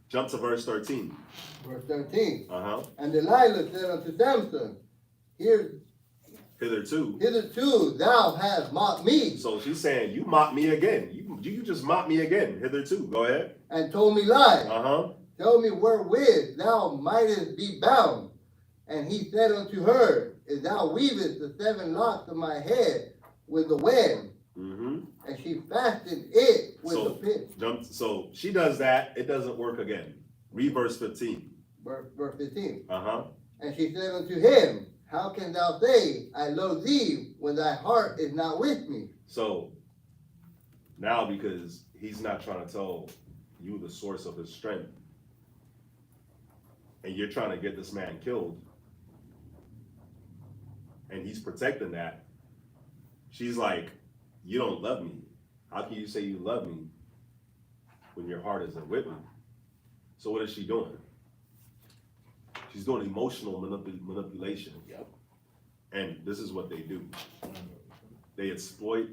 S1: Jump to verse 13.
S7: Verse 13.
S1: Uh-huh.
S7: And Delilah said unto Samson, Hear Hitherto thou hast mocked me.
S1: So she's saying, you mocked me again. You just mocked me again. Hitherto. Go ahead.
S7: And told me lies.
S1: Uh-huh.
S7: Tell me wherewith thou mightest be bound. And he said unto her, If thou weavest the 7 locks of my head with the web.
S1: Mm-hmm.
S7: And she fastened it with a pin.
S1: So she does that. It doesn't work again. Read verse 15.
S7: Verse 15.
S1: Uh-huh.
S7: And she said unto him, How can thou say, I love thee, when thy heart is not with me?
S1: So now, because he's not trying to tell you the source of his strength, and you're trying to get this man killed, and he's protecting that, she's like, you don't love me. How can you say you love me when your heart isn't with me? So what is she doing? She's doing emotional manipulation.
S2: Yep.
S1: And this is what they do. They exploit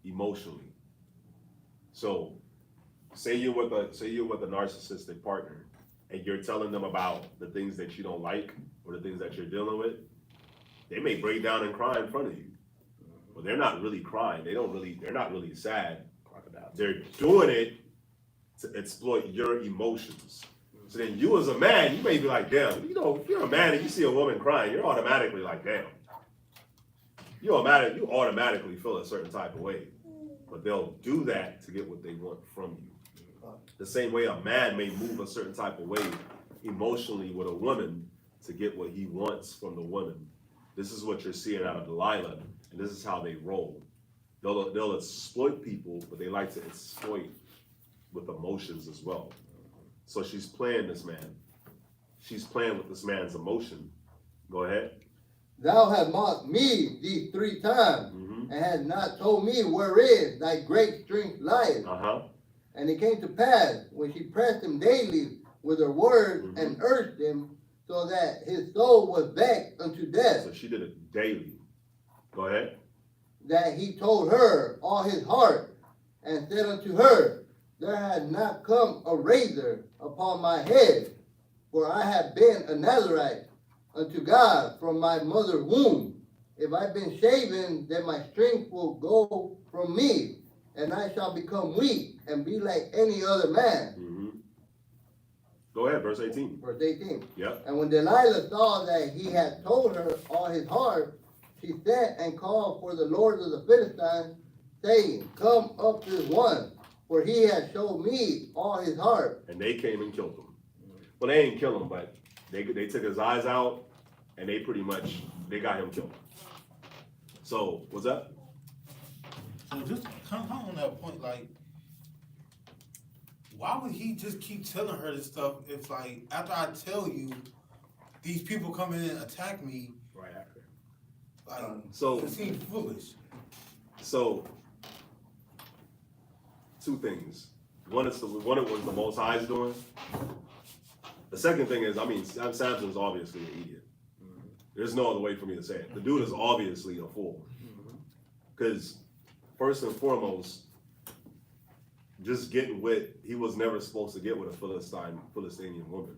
S1: emotionally. So say you're with a narcissistic partner and you're telling them about the things that you don't like or the things that you're dealing with. They may break down and cry in front of you. But they're not really crying. They're not really sad. They're doing it to exploit your emotions. So then you as a man, you may be like, damn, if you're a man and you see a woman crying, you're automatically like, damn. You automatically feel a certain type of way. But they'll do that to get what they want from you. The same way a man may move a certain type of way emotionally with a woman to get what he wants from the woman. This is what you're seeing out of Delilah, and this is how they roll. They'll exploit people, but they like to exploit with emotions as well. So she's playing this man. She's playing with this man's emotion. Go ahead.
S7: Thou hast mocked me these 3 times, and hast not told me wherein thy great strength lieth.
S1: Uh-huh.
S7: And it came to pass, when she pressed him daily with her words, and urged him, so that his soul was vexed unto death.
S1: So she did it daily. Go ahead.
S7: That he told her all his heart, and said unto her, There had not come a razor upon my head, for I have been a Nazarite unto God from my mother's womb. If I've been shaven, then my strength will go from me, and I shall become weak and be like any other man.
S1: Go ahead, verse 18.
S7: Verse 18.
S1: Yep.
S7: And when Delilah saw that he had told her all his heart, she sent and called for the lords of the Philistines, saying, Come up this one, for he has showed me all his heart.
S1: And they came and killed him. Well, they didn't kill him, but they took his eyes out, and they got him killed. So, what's that?
S6: So just come on that point, like, why would he just keep telling her this stuff if, like, after I tell you, these people come in and attack me?
S2: Right after.
S6: Like,
S1: So
S6: it seems foolish.
S1: So, 2 things. One it was the Most High's doing. The second thing is, Samson's obviously an idiot. There's no other way for me to say it. The dude is obviously a fool. Because first and foremost, just getting with, he was never supposed to get with a Philistinian woman.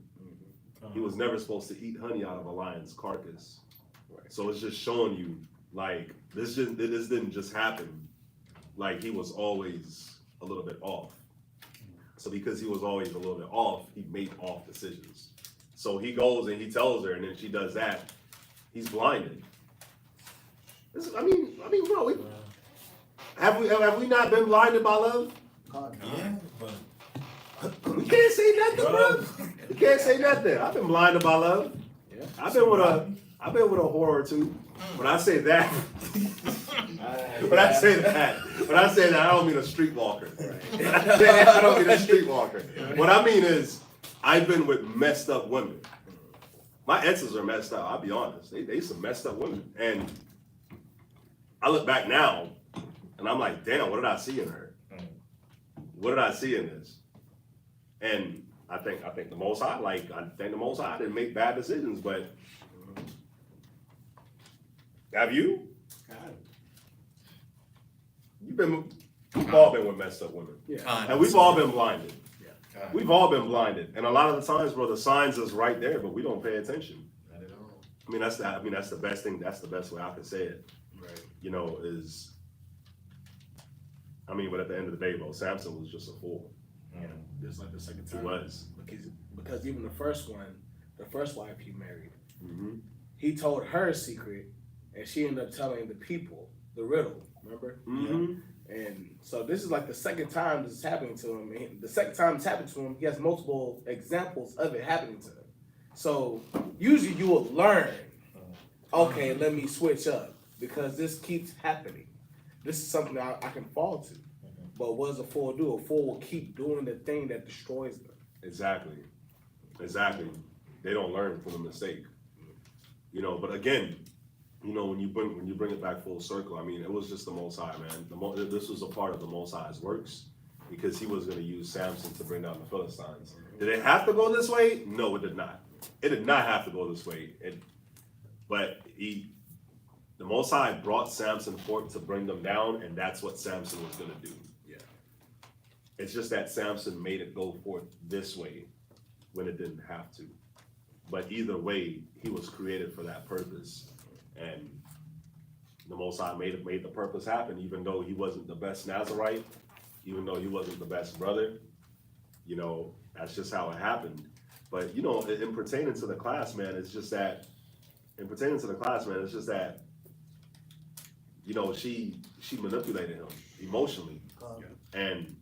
S1: He was never supposed to eat honey out of a lion's carcass. So it's just showing you, like, this didn't just happen. Like, he was always a little bit off. So because he was always a little bit off, he made off decisions. So he goes and he tells her, and then she does that. He's blinded. Bro, have we not been blinded by love?
S6: Yeah, but
S1: We can't say nothing, bro. We can't say nothing. I've been blinded by love.
S2: Yeah.
S1: I've been with a whore or two. When I say that, when I say that, I don't mean a streetwalker. I don't mean a streetwalker. What I mean is, I've been with messed up women. My exes are messed up. I'll be honest. They some messed up women, and I look back now, and I'm like, damn, what did I see in her? What did I see in this? And I think the Most High, didn't make bad decisions, but have you? We've all been with messed up women.
S2: Yeah.
S1: And we've all been blinded. We've all been blinded. And a lot of the times, bro, the signs is right there, but we don't pay attention.
S5: Not at all.
S1: That's the best thing. That's the best way I can say it. you know, is, I mean, but at the end of the day, bro, Samson was just a fool.
S2: Just like the second
S1: He
S2: time.
S1: was.
S2: Because even the first one, the first wife he married,
S1: Mm-hmm.
S2: he told her a secret, and she ended up telling the people the riddle. Remember?
S1: Mm-hmm.
S2: And so this is like the second time this is happening to him. And the second time it's happened to him, he has multiple examples of it happening to him. So usually you will learn, okay, let me switch up because this keeps happening. This is something I can fall to. But what does a fool do? A fool will keep doing the thing that destroys them.
S1: Exactly. They don't learn from the mistake. You know, but again, you know, when you bring it back full circle, I mean, it was just the Most High, man. This was a part of the Most High's works because he was going to use Samson to bring down the Philistines. Did it have to go this way? No, it did not. It did not have to go this way. But the Most High brought Samson forth to bring them down, and that's what Samson was going to do.
S2: Yeah.
S1: It's just that Samson made it go forth this way when it didn't have to. But either way, he was created for that purpose. And the Most High made the purpose happen, even though he wasn't the best Nazarite, even though he wasn't the best brother. You know, that's just how it happened. But, you know, in pertaining to the class, man, it's just that, you know, she manipulated him emotionally. And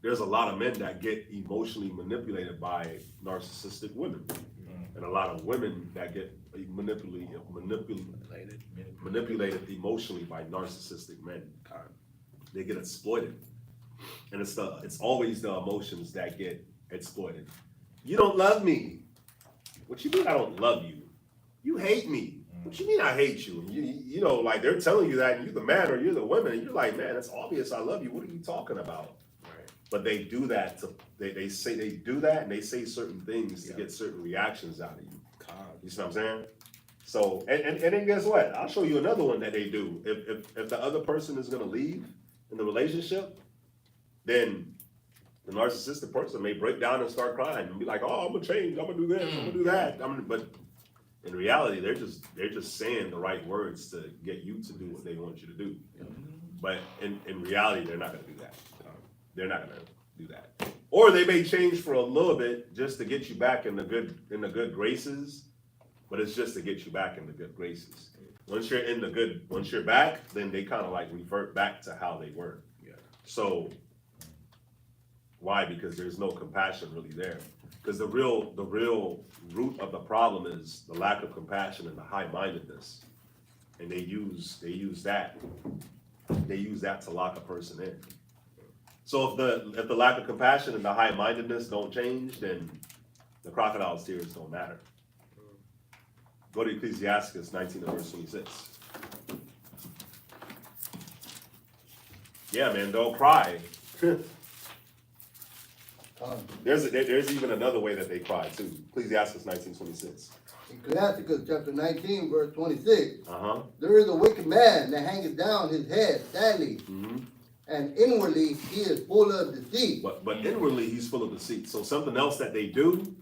S1: there's a lot of men that get emotionally manipulated by narcissistic women. And a lot of women that get manipulated emotionally by narcissistic men. They get exploited. And it's always the emotions that get exploited. You don't love me. What you mean I don't love you? You hate me. What you mean I hate you? You know, like they're telling you that and you're the man or you're the woman and you're like, man, it's obvious I love you. What are you talking about? Right. But they do that they say they do that and they say certain things to get certain reactions out of you. You see what I'm saying? So and then guess what? I'll show you another one that they do. If the other person is gonna leave in the relationship, then the narcissistic person may break down and start crying and be like, "Oh, I'm gonna change. I'm gonna do this. I'm gonna do that." But in reality, they're just saying the right words to get you to do what they want you to do. But in reality, they're not gonna do that. They're not gonna do that. Or they may change for a little bit just to get you back in the good graces. But it's just to get you back in the good graces. Once you're back, then they kind of like revert back to how they were. Yeah. So why? Because there's no compassion really there. Because the real root of the problem is the lack of compassion and the high-mindedness. And they use that to lock a person in. So if the lack of compassion and the high-mindedness don't change, then the crocodile's tears don't matter. Go to Ecclesiastes 19 and verse 26. Yeah, man, don't cry. There's even another way that they cry too. Ecclesiastes 19:26.
S7: Ecclesiastes chapter 19, verse 26. There is a wicked man that hangeth down his head sadly, and inwardly he is full of deceit.
S1: But inwardly he's full of deceit. So something else that they do,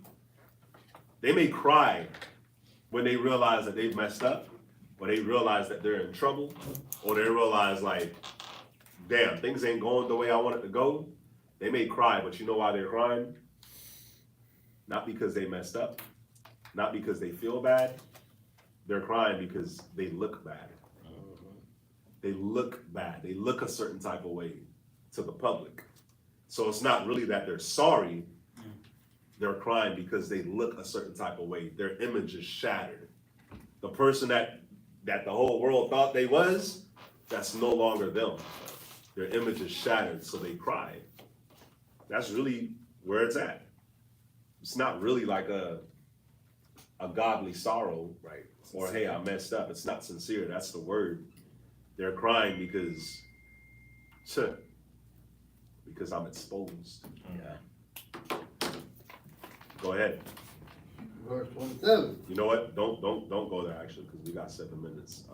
S1: they may cry when they realize that they've messed up, or they realize that they're in trouble, or they realize like, damn, things ain't going the way I want it to go. They may cry, but you know why they're crying? Not because they messed up, not because they feel bad. They're crying because they look bad. They look bad. They look a certain type of way to the public. So it's not really that they're sorry. They're crying because they look a certain type of way. Their image is shattered. The person that the whole world thought they was, that's no longer them. Their image is shattered, so they cry. That's really where it's at. It's not really like a godly sorrow, right? Or hey, I messed up. It's not sincere. That's the word. They're crying because I'm exposed. Yeah. Go ahead.
S7: Verse 27.
S1: You know what? Don't go there actually, because we got 7 minutes.